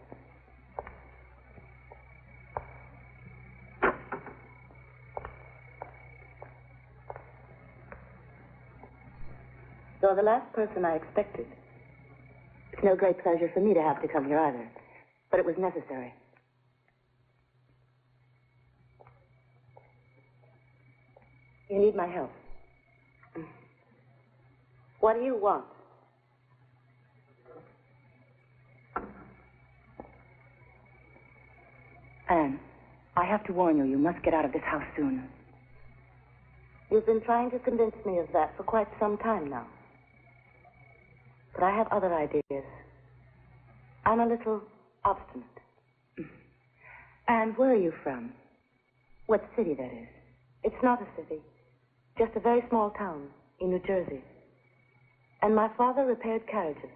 [SPEAKER 5] You're the last person I expected. It's no great pleasure for me to have to come here either, but it was necessary. You need my help. What do you want? Anne, I have to warn you, you must get out of this house soon. You've been trying to convince me of that for quite some time now. But I have other ideas. I'm a little obstinate. Anne, where are you from? What city, that is? It's not a city. Just a very small town in New Jersey. And my father repaired carriages.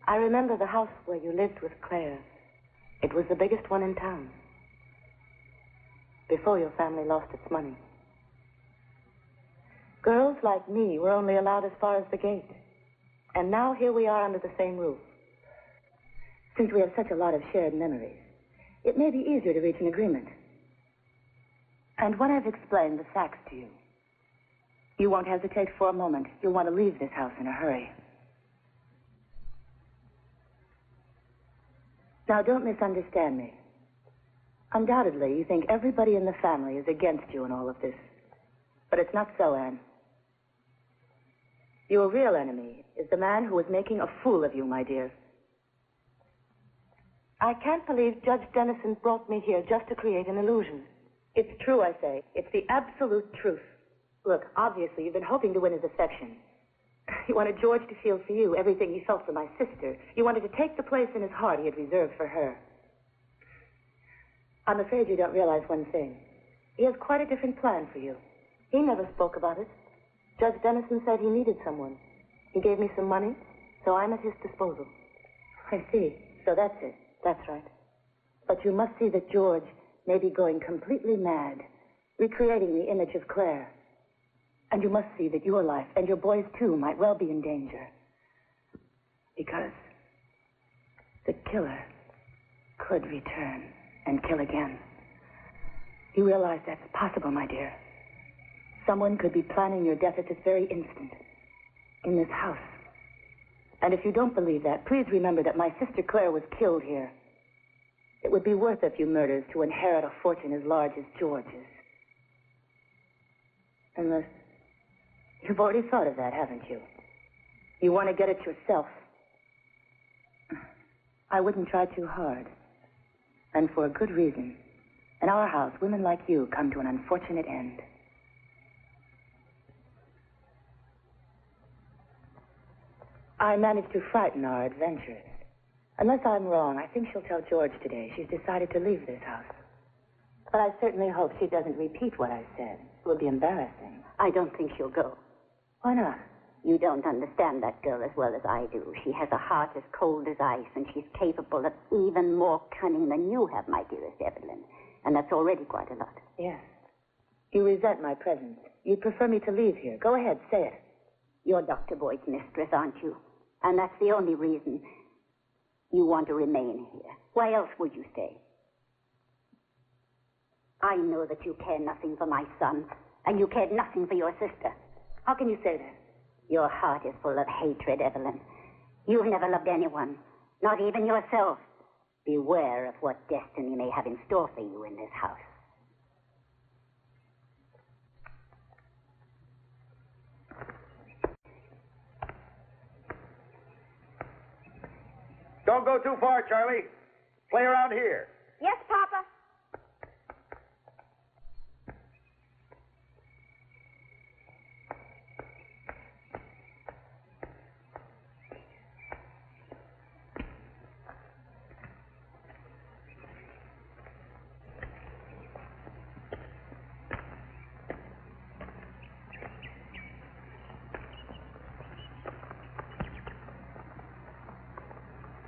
[SPEAKER 5] I remember the house where you lived with Claire. It was the biggest one in town. Before your family lost its money. Girls like me were only allowed as far as the gate. And now here we are under the same roof. Since we have such a lot of shared memories, it may be easier to reach an agreement. And when I've explained the facts to you, you won't hesitate for a moment. You'll want to leave this house in a hurry. Now, don't misunderstand me. Undoubtedly, you think everybody in the family is against you in all of this. But it's not so, Anne. Your real enemy is the man who is making a fool of you, my dear. I can't believe Judge Dennison brought me here just to create an illusion. It's true, I say. It's the absolute truth. Look, obviously, you've been hoping to win his affection. You wanted George to feel for you everything he felt for my sister. You wanted to take the place in his heart he had reserved for her. I'm afraid you don't realize one thing. He has quite a different plan for you. He never spoke about it. Judge Dennison said he needed someone. He gave me some money, so I'm at his disposal. I see. So that's it. That's right. But you must see that George may be going completely mad, recreating the image of Claire. And you must see that your life, and your boys too, might well be in danger. Because the killer could return and kill again. You realize that's possible, my dear. Someone could be planning your death at this very instant, in this house. And if you don't believe that, please remember that my sister Claire was killed here. It would be worth a few murders to inherit a fortune as large as George's. Unless you've already thought of that, haven't you? You want to get it yourself. I wouldn't try too hard. And for a good reason. In our house, women like you come to an unfortunate end. I managed to frighten our adventurers. Unless I'm wrong, I think she'll tell George today she's decided to leave this house. But I certainly hope she doesn't repeat what I said. It would be embarrassing.
[SPEAKER 10] I don't think she'll go.
[SPEAKER 5] Why not?
[SPEAKER 10] You don't understand that girl as well as I do. She has a heart as cold as ice, and she's capable of even more cunning than you have, my dearest Evelyn. And that's already quite a lot.
[SPEAKER 5] Yes. You resent my presence. You'd prefer me to leave here. Go ahead, say it.
[SPEAKER 10] You're Dr. Boyd's mistress, aren't you? And that's the only reason you want to remain here. Why else would you stay? I know that you care nothing for my son, and you cared nothing for your sister.
[SPEAKER 5] How can you say that?
[SPEAKER 10] Your heart is full of hatred, Evelyn. You've never loved anyone, not even yourself. Beware of what destiny may have in store for you in this house.
[SPEAKER 14] Don't go too far, Charlie. Play around here.
[SPEAKER 4] Yes, Papa.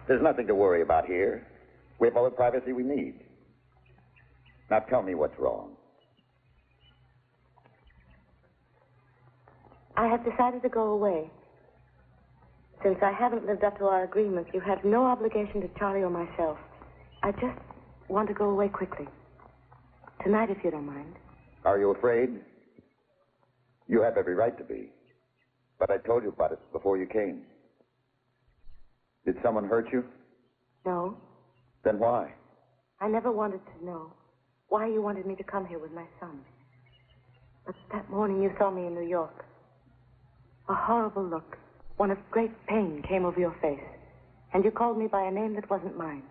[SPEAKER 13] There's nothing to worry about here. We have all the privacy we need. Now tell me what's wrong.
[SPEAKER 5] I have decided to go away. Since I haven't lived up to our agreement, you have no obligation to Charlie or myself. I just want to go away quickly. Tonight, if you don't mind.
[SPEAKER 13] Are you afraid? You have every right to be. But I told you about it before you came. Did someone hurt you?
[SPEAKER 5] No.
[SPEAKER 13] Then why?
[SPEAKER 5] I never wanted to know why you wanted me to come here with my son. But that morning you saw me in New York. A horrible look, one of great pain, came over your face. And you called me by a name that wasn't mine.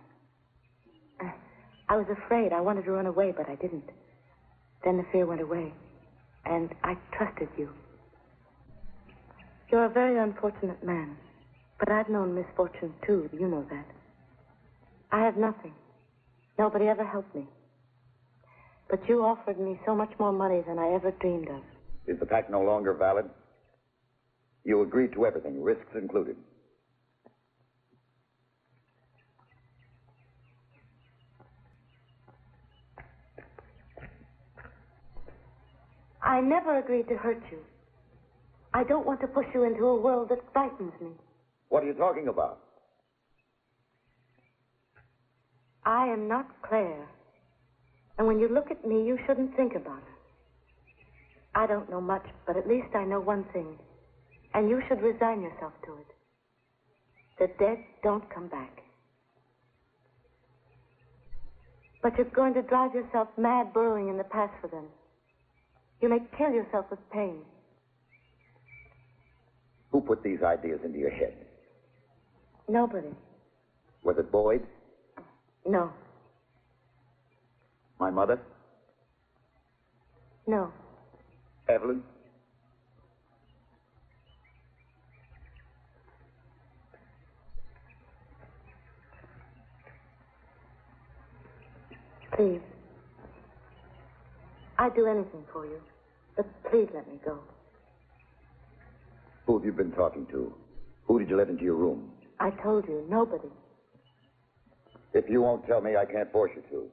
[SPEAKER 5] I was afraid. I wanted to run away, but I didn't. Then the fear went away. And I trusted you. You're a very unfortunate man. But I've known misfortune, too. You know that. I have nothing. Nobody ever helped me. But you offered me so much more money than I ever dreamed of.
[SPEAKER 13] Is the pact no longer valid? You agreed to everything, risks included.
[SPEAKER 5] I never agreed to hurt you. I don't want to push you into a world that frightens me.
[SPEAKER 13] What are you talking about?
[SPEAKER 5] I am not Claire. And when you look at me, you shouldn't think about it. I don't know much, but at least I know one thing. And you should resign yourself to it. The dead don't come back. But you're going to drive yourself mad burrowing in the past for them. You may kill yourself with pain.
[SPEAKER 13] Who put these ideas into your head?
[SPEAKER 5] Nobody.
[SPEAKER 13] Was it Boyd?
[SPEAKER 5] No.
[SPEAKER 13] My mother?
[SPEAKER 5] No.
[SPEAKER 13] Evelyn?
[SPEAKER 5] Please. I'd do anything for you. But please let me go.
[SPEAKER 13] Who have you been talking to? Who did you let into your room?
[SPEAKER 5] I told you, nobody.
[SPEAKER 13] If you won't tell me, I can't force you to.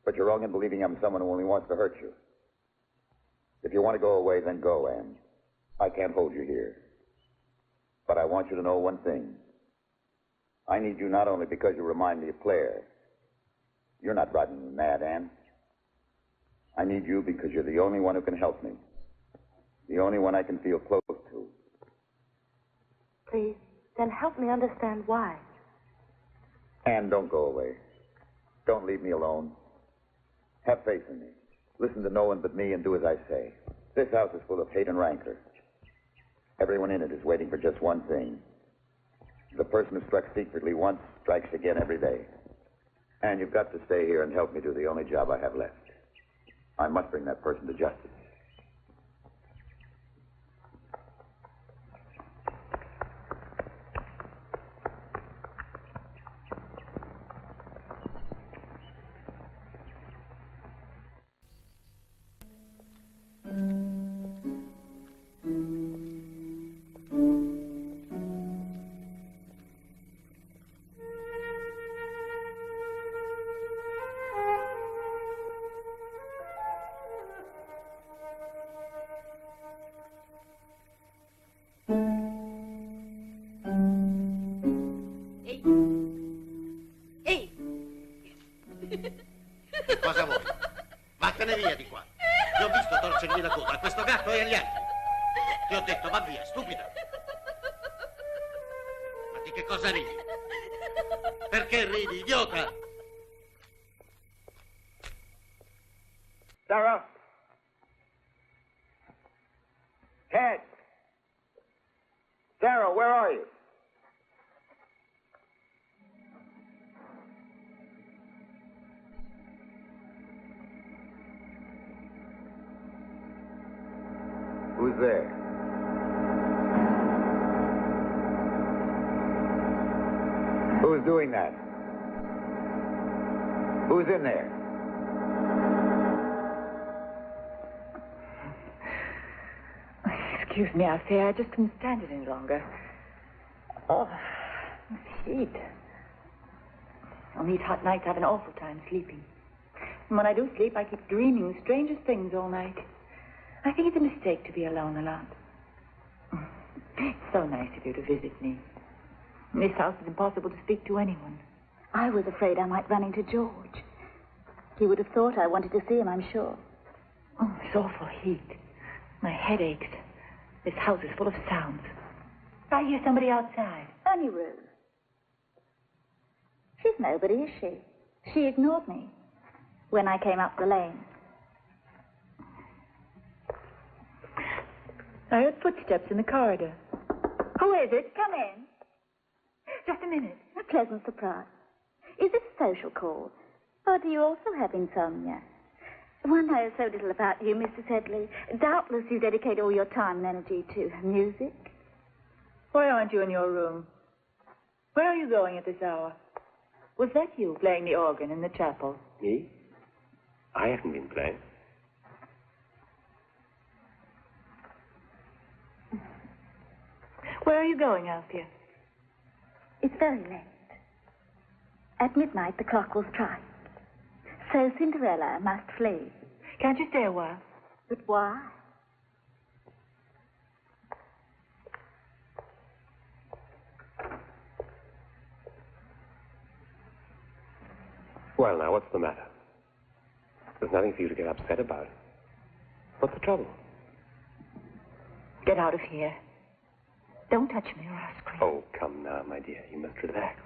[SPEAKER 13] But you're wrong in believing I'm someone who only wants to hurt you. If you want to go away, then go, Anne. I can't hold you here. But I want you to know one thing. I need you not only because you remind me of Claire. You're not driving me mad, Anne. I need you because you're the only one who can help me. The only one I can feel close to.
[SPEAKER 5] Please, then help me understand why.
[SPEAKER 13] Anne, don't go away. Don't leave me alone. Have faith in me. Listen to no one but me and do as I say. This house is full of hate and rancor. Everyone in it is waiting for just one thing. The person who struck secretly once strikes again every day. And you've got to stay here and help me do the only job I have left. I must bring that person to justice.
[SPEAKER 19] Cosa vuoi? Vattene via di qua. Ti ho visto torcergli la coda a questo gatto e agli altri. Ti ho detto va via, stupida. Ma di che cosa ridi? Perché ridi, idiota?
[SPEAKER 14] Sarah? Ted? Sarah, where are you?
[SPEAKER 13] Who's there? Who's doing that? Who's in there?
[SPEAKER 9] Excuse me, Althea. I just couldn't stand it any longer. Oh, this heat. On these hot nights, I have an awful time sleeping. And when I do sleep, I keep dreaming the strangest things all night. I think it's a mistake to be alone a lot. It's so nice of you to visit me. In this house, it's impossible to speak to anyone.
[SPEAKER 6] I was afraid I might run into George. He would have thought I wanted to see him, I'm sure.
[SPEAKER 9] Oh, this awful heat. My head aches. This house is full of sounds. I hear somebody outside.
[SPEAKER 6] Only Ruth. She's nobody, is she? She ignored me when I came up the lane.
[SPEAKER 9] I heard footsteps in the corridor.
[SPEAKER 6] Who is it? Come in.
[SPEAKER 9] Just a minute.
[SPEAKER 6] A pleasant surprise. Is this a social call? Or do you also have insomnia? One knows so little about you, Mrs. Headley. Doubtless you dedicate all your time and energy to music.
[SPEAKER 9] Why aren't you in your room? Where are you going at this hour? Was that you playing the organ in the chapel?
[SPEAKER 2] Me? I haven't been playing.
[SPEAKER 9] Where are you going, Althea?
[SPEAKER 6] It's very late. At midnight, the clock will strike. So Cinderella must flee.
[SPEAKER 9] Can't you stay a while?
[SPEAKER 6] But why?
[SPEAKER 2] Well, now, what's the matter? There's nothing for you to get upset about. What's the trouble?
[SPEAKER 9] Get out of here. Don't touch me or I'll scream.
[SPEAKER 2] Oh, come now, my dear. You must relax.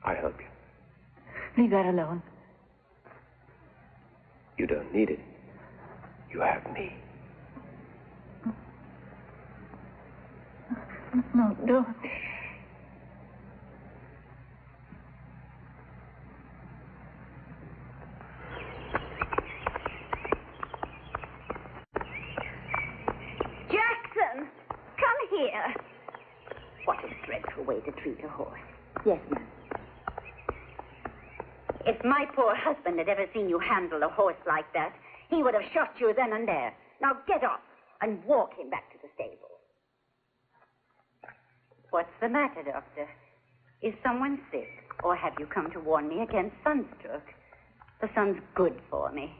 [SPEAKER 2] I'll help you.
[SPEAKER 9] Leave that alone.
[SPEAKER 2] You don't need it. You have me.
[SPEAKER 9] No, don't.
[SPEAKER 10] Jackson, come here. What a dreadful way to treat a horse.
[SPEAKER 6] Yes, ma'am.
[SPEAKER 10] If my poor husband had ever seen you handle a horse like that, he would have shot you then and there. Now get off and walk him back to the stable. What's the matter, Doctor? Is someone sick, or have you come to warn me against sunstroke? The sun's good for me.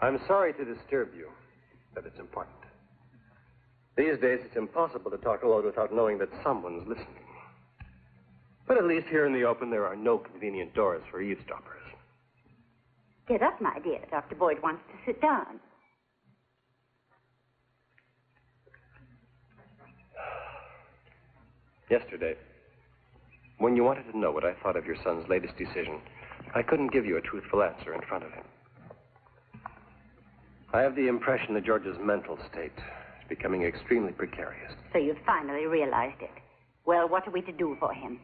[SPEAKER 11] I'm sorry to disturb you, but it's important. These days, it's impossible to talk alone without knowing that someone's listening. But at least here in the open, there are no convenient doors for eavesdroppers.
[SPEAKER 10] Get up, my dear. Dr. Boyd wants to sit down.
[SPEAKER 11] Yesterday, when you wanted to know what I thought of your son's latest decision, I couldn't give you a truthful answer in front of him. I have the impression that George's mental state is becoming extremely precarious.
[SPEAKER 10] So you've finally realized it. Well, what are we to do for him?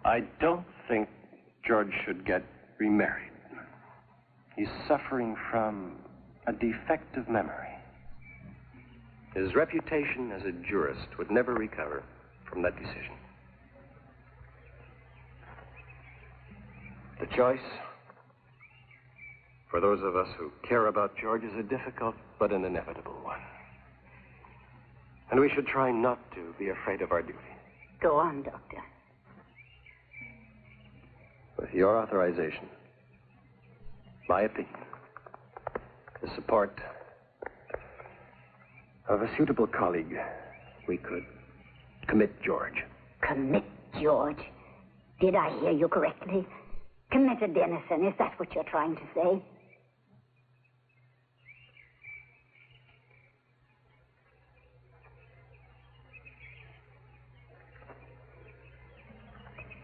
[SPEAKER 11] I don't think George should get remarried. He's suffering from a defective memory. His reputation as a jurist would never recover from that decision. The choice, for those of us who care about George, is a difficult but an inevitable one. And we should try not to be afraid of our duty.
[SPEAKER 10] Go on, Doctor.
[SPEAKER 11] With your authorization, my opinion, the support of a suitable colleague, we could commit George.
[SPEAKER 10] Commit George? Did I hear you correctly? Commit a Dennison, is that what you're trying to say?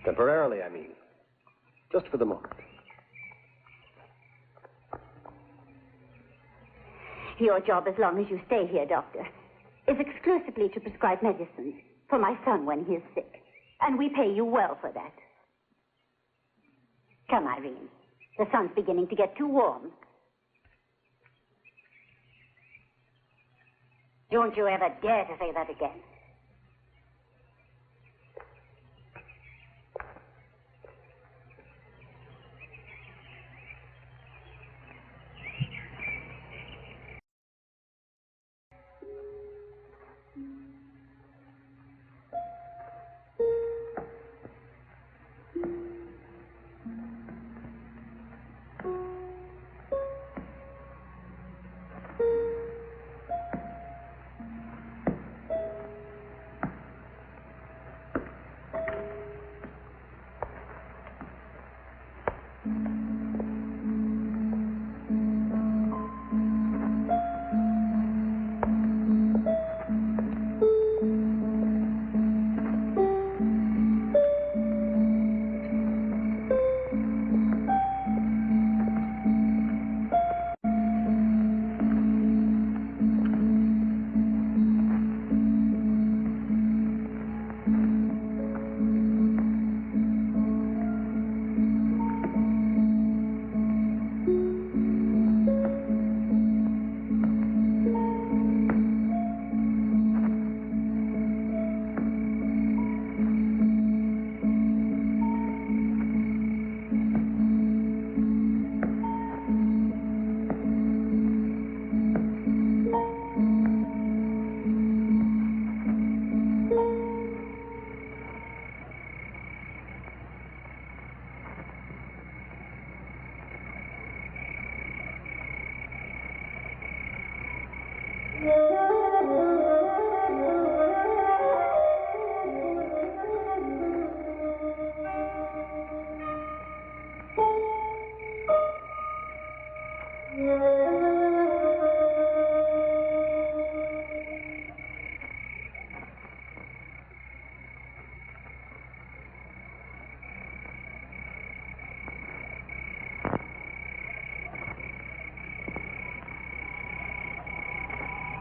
[SPEAKER 11] Temporarily, I mean. Just for the moment.
[SPEAKER 10] Your job, as long as you stay here, Doctor, is exclusively to prescribe medicines for my son when he is sick. And we pay you well for that. Come, Irene. The sun's beginning to get too warm. Don't you ever dare to say that again.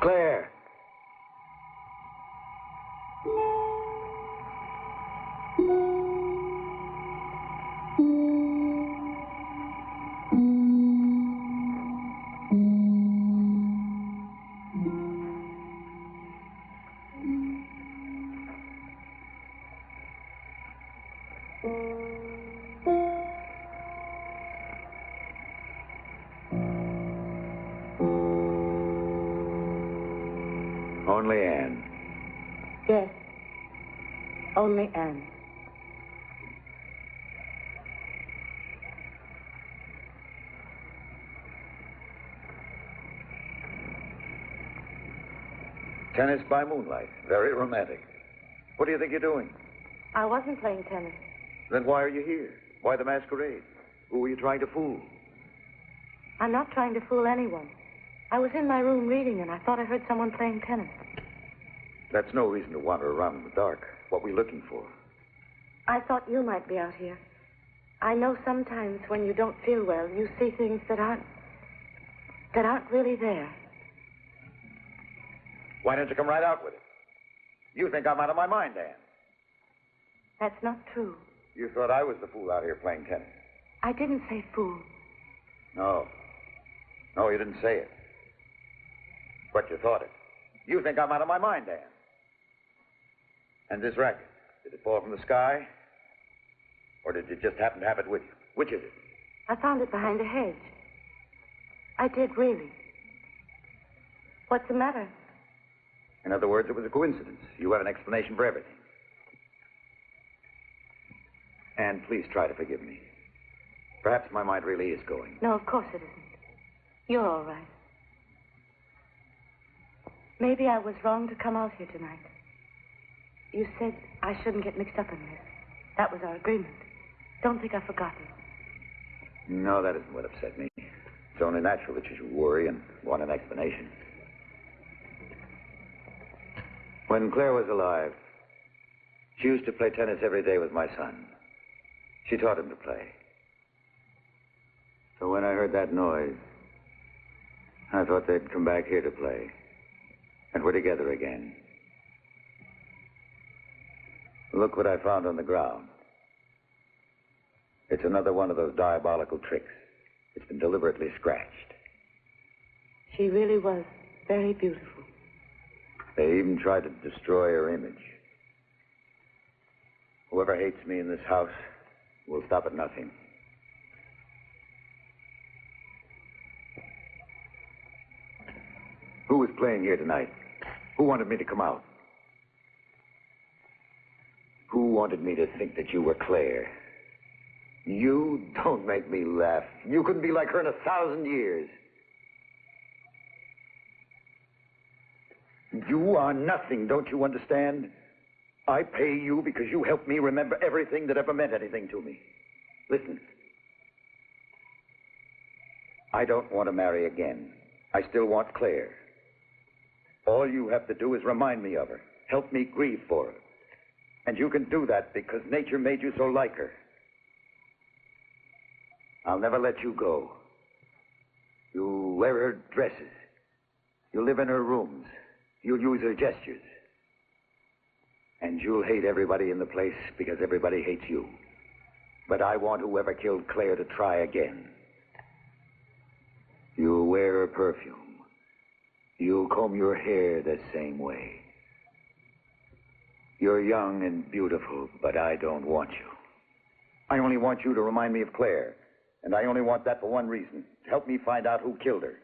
[SPEAKER 13] Claire. Only Anne.
[SPEAKER 18] Yes. Only Anne.
[SPEAKER 13] Tennis by moonlight. Very romantic. What do you think you're doing?
[SPEAKER 18] I wasn't playing tennis.
[SPEAKER 13] Then why are you here? Why the masquerade? Who were you trying to fool?
[SPEAKER 18] I'm not trying to fool anyone. I was in my room reading, and I thought I heard someone playing tennis.
[SPEAKER 13] That's no reason to wander around in the dark. What are we looking for?
[SPEAKER 18] I thought you might be out here. I know sometimes when you don't feel well, you see things that aren't really there.
[SPEAKER 13] Why don't you come right out with it? You think I'm out of my mind, Anne.
[SPEAKER 18] That's not true.
[SPEAKER 13] You thought I was the fool out here playing tennis.
[SPEAKER 18] I didn't say fool.
[SPEAKER 13] No. No, you didn't say it. But you thought it. You think I'm out of my mind, Anne. And this racket, did it fall from the sky? Or did it just happen to have it with you? Which is it?
[SPEAKER 18] I found it behind a hedge. I did, really. What's the matter?
[SPEAKER 13] In other words, it was a coincidence. You have an explanation for everything. Anne, please try to forgive me. Perhaps my mind really is going.
[SPEAKER 18] No, of course it isn't. You're all right. Maybe I was wrong to come out here tonight. You said I shouldn't get mixed up in this. That was our agreement. Don't think I've forgotten.
[SPEAKER 13] No, that isn't what upset me. It's only natural that you should worry and want an explanation. When Claire was alive, she used to play tennis every day with my son. She taught him to play. So when I heard that noise, I thought they'd come back here to play. And we're together again. Look what I found on the ground. It's another one of those diabolical tricks. It's been deliberately scratched.
[SPEAKER 18] She really was very beautiful.
[SPEAKER 13] They even tried to destroy her image. Whoever hates me in this house will stop at nothing. Who was playing here tonight? Who wanted me to come out? Who wanted me to think that you were Claire? You? Don't make me laugh. You couldn't be like her in 1,000 years. You are nothing, don't you understand? I pay you because you helped me remember everything that ever meant anything to me. Listen. I don't want to marry again. I still want Claire. All you have to do is remind me of her. Help me grieve for her. And you can do that because nature made you so like her. I'll never let you go. You'll wear her dresses. You'll live in her rooms. You'll use her gestures. And you'll hate everybody in the place because everybody hates you. But I want whoever killed Claire to try again. You'll wear her perfume. You'll comb your hair the same way. You're young and beautiful, but I don't want you. I only want you to remind me of Claire. And I only want that for one reason. To help me find out who killed her.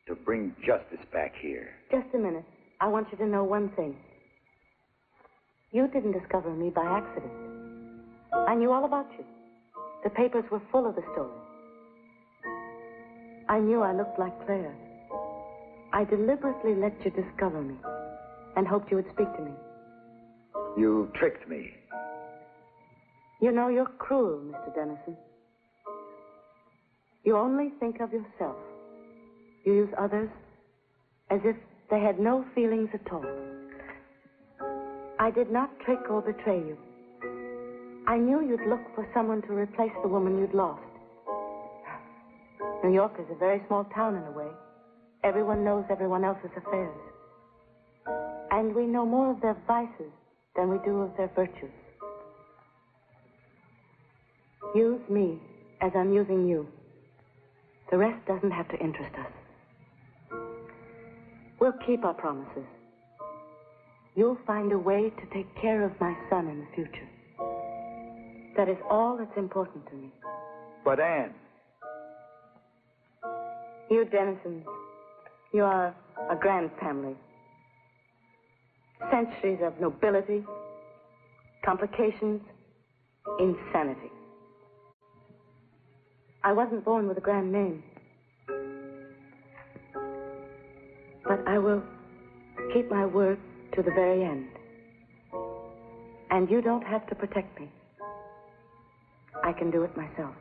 [SPEAKER 13] To bring justice back here.
[SPEAKER 18] Just a minute. I want you to know one thing. You didn't discover me by accident. I knew all about you. The papers were full of the story. I knew I looked like Claire. I deliberately let you discover me and hoped you would speak to me.
[SPEAKER 13] You tricked me.
[SPEAKER 18] You know, you're cruel, Mr. Dennison. You only think of yourself. You use others as if they had no feelings at all. I did not trick or betray you. I knew you'd look for someone to replace the woman you'd lost. New York is a very small town in a way. Everyone knows everyone else's affairs. And we know more of their vices than we do of their virtues. Use me as I'm using you. The rest doesn't have to interest us. We'll keep our promises. You'll find a way to take care of my son in the future. That is all that's important to me.
[SPEAKER 13] But Anne...
[SPEAKER 18] You Dennisons, you are a grand family. Centuries of nobility, complications, insanity. I wasn't born with a grand name. But I will keep my word to the very end. And you don't have to protect me. I can do it myself.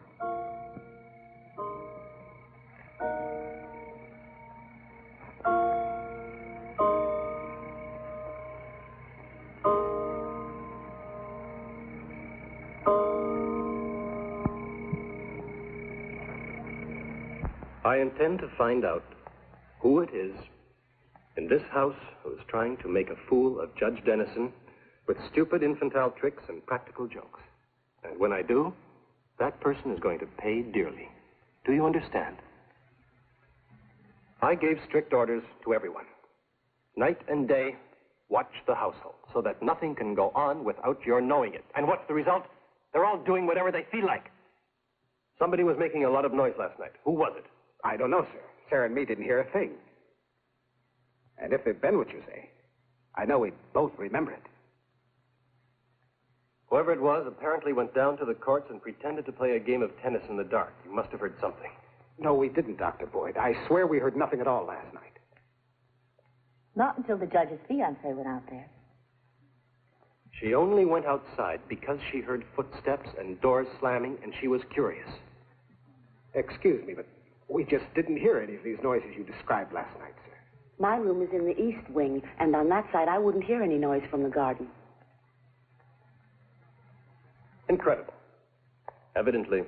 [SPEAKER 11] I intend to find out who it is in this house who is trying to make a fool of Judge Dennison with stupid infantile tricks and practical jokes. And when I do, that person is going to pay dearly. Do you understand? I gave strict orders to everyone. Night and day, watch the household so that nothing can go on without your knowing it. And what's the result? They're all doing whatever they feel like. Somebody was making a lot of noise last night. Who was it?
[SPEAKER 17] I don't know, sir. Sarah and me didn't hear a thing. And if it been what you say, I know we both remember it.
[SPEAKER 11] Whoever it was apparently went down to the courts and pretended to play a game of tennis in the dark. You must have heard something.
[SPEAKER 17] No, we didn't, Dr. Boyd. I swear we heard nothing at all last night.
[SPEAKER 5] Not until the judge's fiancé went out there.
[SPEAKER 11] She only went outside because she heard footsteps and doors slamming, and she was curious.
[SPEAKER 17] Excuse me, but we just didn't hear any of these noises you described last night, sir.
[SPEAKER 5] My room is in the east wing, and on that side I wouldn't hear any noise from the garden.
[SPEAKER 11] Incredible. Evidently,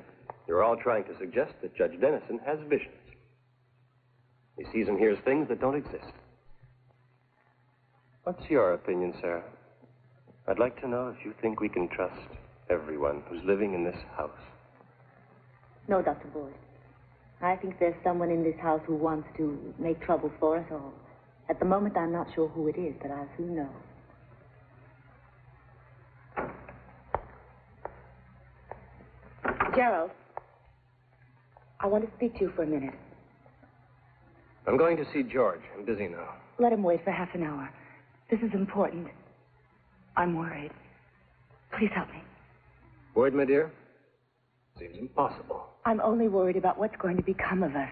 [SPEAKER 11] you're all trying to suggest that Judge Dennison has visions. He sees and hears things that don't exist. What's your opinion, Sarah? I'd like to know if you think we can trust everyone who's living in this house.
[SPEAKER 5] No, Dr. Boyd. I think there's someone in this house who wants to make trouble for us all.
[SPEAKER 9] At the moment, I'm not sure who it is, but I'll soon know.
[SPEAKER 5] Gerald, I want to speak to you for a minute.
[SPEAKER 11] I'm going to see George. I'm busy now.
[SPEAKER 5] Let him wait for half an hour. This is important. I'm worried. Please help me.
[SPEAKER 11] Worried, my dear? Seems impossible.
[SPEAKER 5] I'm only worried about what's going to become of us.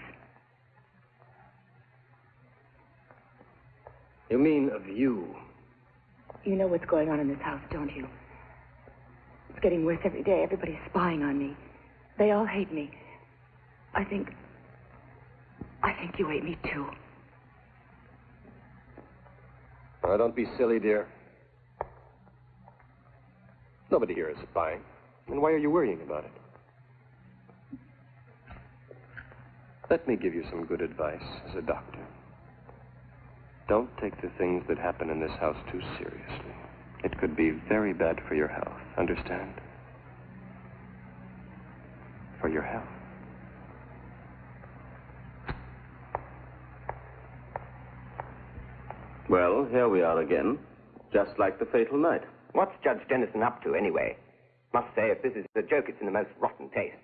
[SPEAKER 11] You mean of you?
[SPEAKER 5] You know what's going on in this house, don't you? It's getting worse every day. Everybody's spying on me. They all hate me. I think you hate me, too.
[SPEAKER 11] Oh, don't be silly, dear. Nobody here is spying. And why are you worrying about it? Let me give you some good advice as a doctor. Don't take the things that happen in this house too seriously. It could be very bad for your health, understand? For your health.
[SPEAKER 2] Well, here we are again, just like the fatal night.
[SPEAKER 20] What's Judge Dennison up to, anyway? Must say, if this is a joke, it's in the most rotten taste.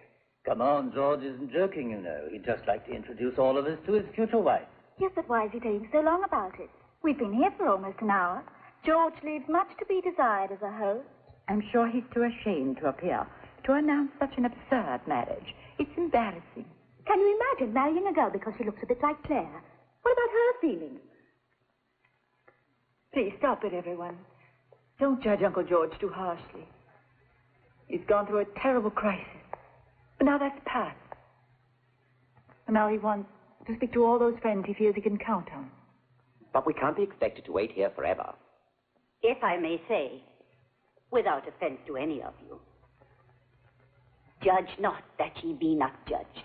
[SPEAKER 15] Come on, George isn't joking, you know. He'd just like to introduce all of us to his future wife.
[SPEAKER 6] Yes, but why is he taking so long about it? We've been here for almost an hour. George leaves much to be desired as a host.
[SPEAKER 9] I'm sure he's too ashamed to appear, to announce such an absurd marriage. It's embarrassing.
[SPEAKER 1] Can you imagine marrying a girl because she looks a bit like Claire? What about her feelings?
[SPEAKER 9] Please stop it, everyone. Don't judge Uncle George too harshly. He's gone through a terrible crisis. But now that's past. And now he wants to speak to all those friends he feels he can count on.
[SPEAKER 20] But we can't be expected to wait here forever.
[SPEAKER 10] If I may say, without offense to any of you, judge not that ye be not judged.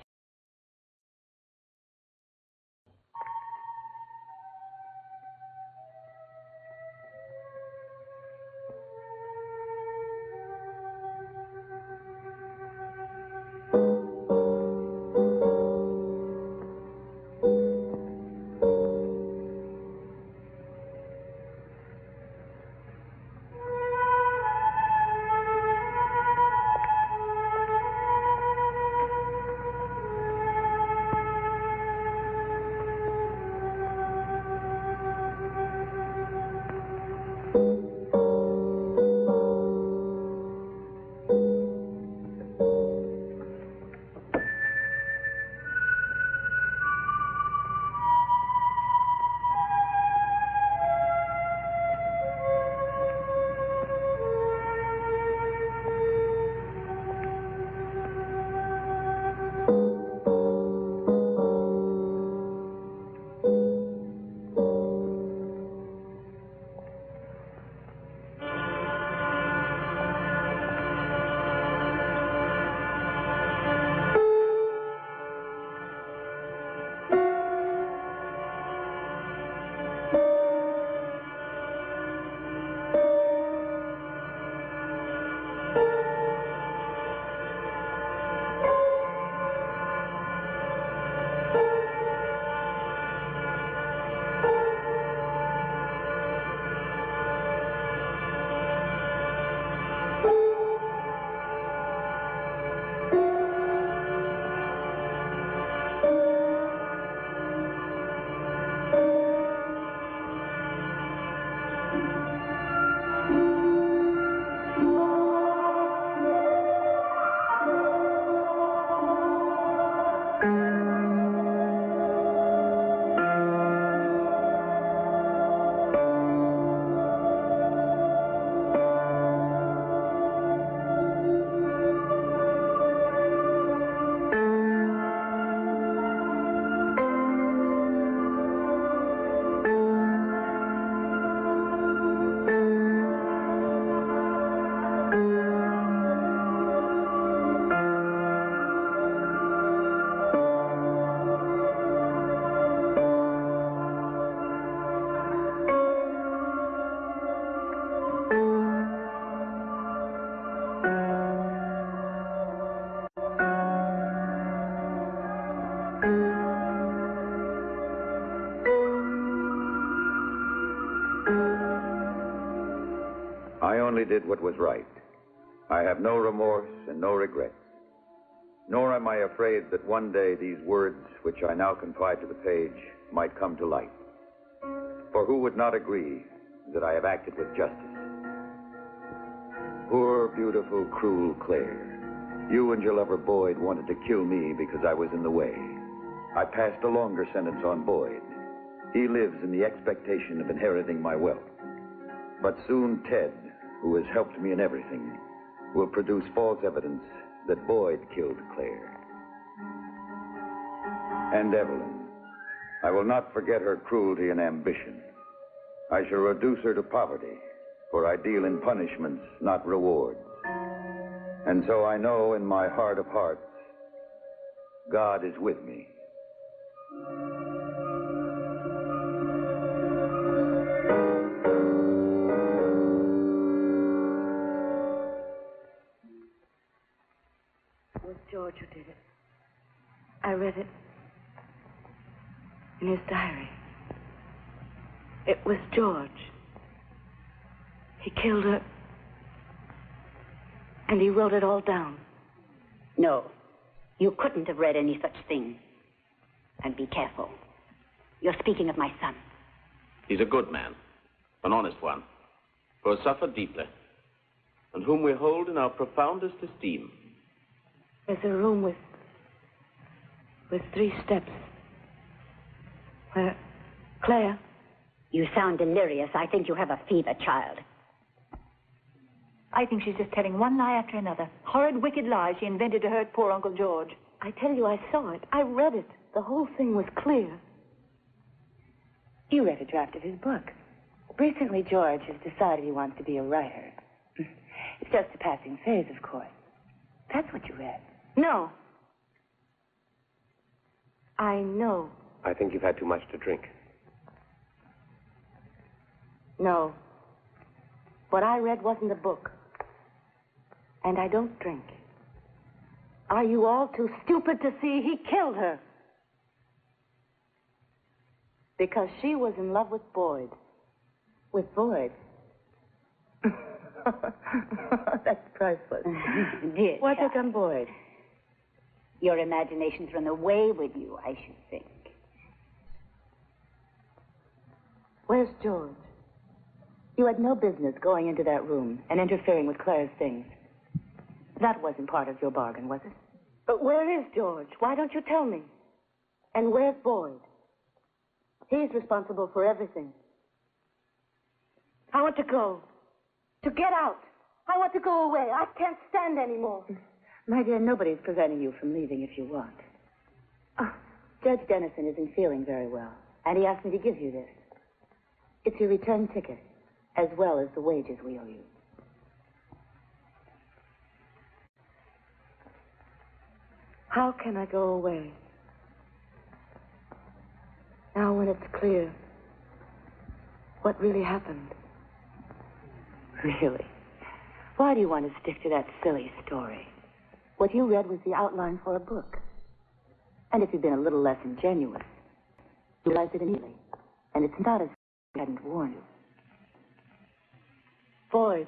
[SPEAKER 13] did what was right. I have no remorse and no regrets. Nor am I afraid that one day these words, which I now confide to the page, might come to light. For who would not agree that I have acted with justice? Poor, beautiful, cruel Claire. You and your lover Boyd wanted to kill me because I was in the way. I passed a longer sentence on Boyd. He lives in the expectation of inheriting my wealth. But soon Ted, who has helped me in everything, will produce false evidence that Boyd killed Claire. And Evelyn. I will not forget her cruelty and ambition. I shall reduce her to poverty, for I deal in punishments, not rewards. And so I know in my heart of hearts, God is with me.
[SPEAKER 18] It was George who did it. I read it in his diary. It was George. He killed her, and he wrote it all down.
[SPEAKER 10] No, you couldn't have read any such thing. And be careful. You're speaking of my son.
[SPEAKER 21] He's a good man, an honest one, who has suffered deeply, and whom we hold in our profoundest esteem.
[SPEAKER 18] There's a room with 3 steps. Where, Claire?
[SPEAKER 10] You sound delirious. I think you have a fever, child.
[SPEAKER 9] I think she's just telling one lie after another. Horrid, wicked lies she invented to hurt poor Uncle George.
[SPEAKER 18] I tell you, I saw it. I read it. The whole thing was clear.
[SPEAKER 5] You read a draft of his book. Recently, George has decided he wants to be a writer. It's just a passing phase, of course. That's what you read.
[SPEAKER 18] No. I know.
[SPEAKER 2] I think you've had too much to drink.
[SPEAKER 18] No. What I read wasn't a book. And I don't drink. Are you all too stupid to see he killed her? Because she was in love with Boyd.
[SPEAKER 5] With Boyd? That's priceless.
[SPEAKER 10] Dear
[SPEAKER 5] What
[SPEAKER 10] child.
[SPEAKER 5] took on Boyd?
[SPEAKER 10] Your imagination's run away with you, I should think.
[SPEAKER 18] Where's George?
[SPEAKER 5] You had no business going into that room and interfering with Claire's things. That wasn't part of your bargain, was it?
[SPEAKER 18] But where is George? Why don't you tell me? And where's Boyd? He's responsible for everything. I want to go. To get out. I want to go away. I can't stand anymore.
[SPEAKER 5] My dear, nobody's preventing you from leaving if you want. Judge Dennison isn't feeling very well, and he asked me to give you this. It's your return ticket, as well as the wages we owe you.
[SPEAKER 18] How can I go away? Now when it's clear what really happened.
[SPEAKER 5] Really? Why do you want to stick to that silly story? What you read was the outline for a book. And if you'd been a little less ingenuous, you realized it immediately. And it's not as if I hadn't warned you.
[SPEAKER 18] Boyd.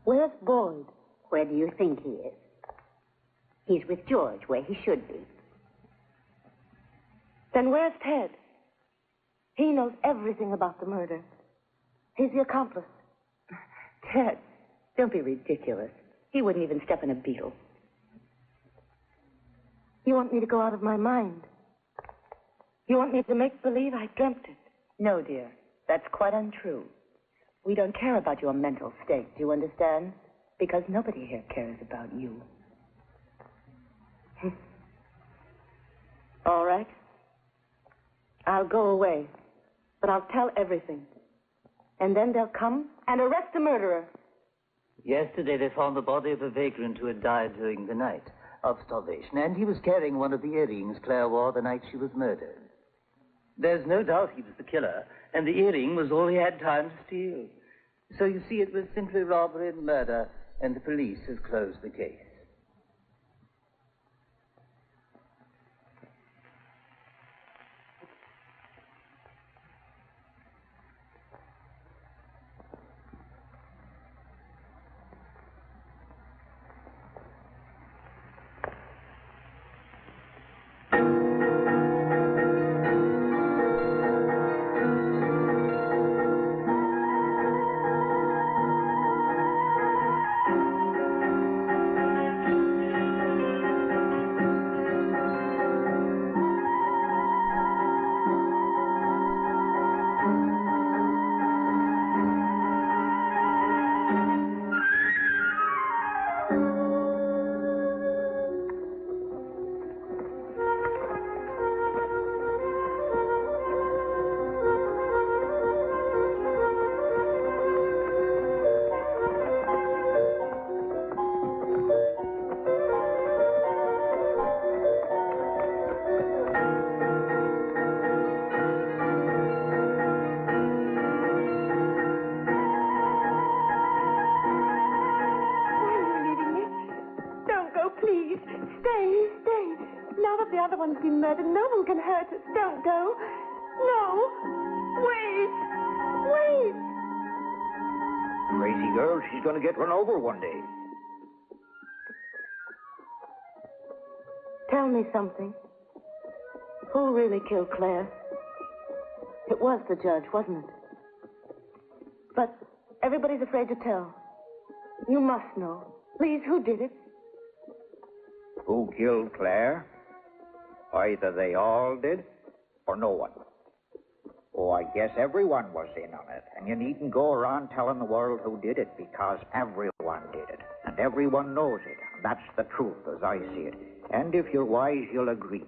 [SPEAKER 18] Where's Boyd?
[SPEAKER 10] Where do you think he is? He's with George, where he should be.
[SPEAKER 18] Then where's Ted? He knows everything about the murder. He's the accomplice.
[SPEAKER 5] Ted, don't be ridiculous. He wouldn't even step in a beetle.
[SPEAKER 18] You want me to go out of my mind? You want me to make believe I dreamt it?
[SPEAKER 5] No, dear. That's quite untrue. We don't care about your mental state, do you understand? Because nobody here cares about you.
[SPEAKER 18] All right. I'll go away. But I'll tell everything. And then they'll come and arrest the murderer.
[SPEAKER 7] Yesterday they found the body of a vagrant who had died during the night of starvation, and he was carrying one of the earrings Claire wore the night she was murdered. There's no doubt he was the killer, and the earring was all he had time to steal. So you see, it was simply robbery and murder, and the police have closed the case.
[SPEAKER 16] now that the other one's been murdered, no one can hurt us. Don't go. No. Wait. Wait.
[SPEAKER 14] Crazy girl, she's going to get run over one day.
[SPEAKER 18] Tell me something. Who really killed Claire? It was the judge, wasn't it? But everybody's afraid to tell. You must know. Please, who did it?
[SPEAKER 14] Who killed Claire? Either they all did, or no one. Oh, I guess everyone was in on it, and you needn't go around telling the world who did it, because everyone did it, and everyone knows it, and that's the truth as I see it. And if you're wise, you'll agree.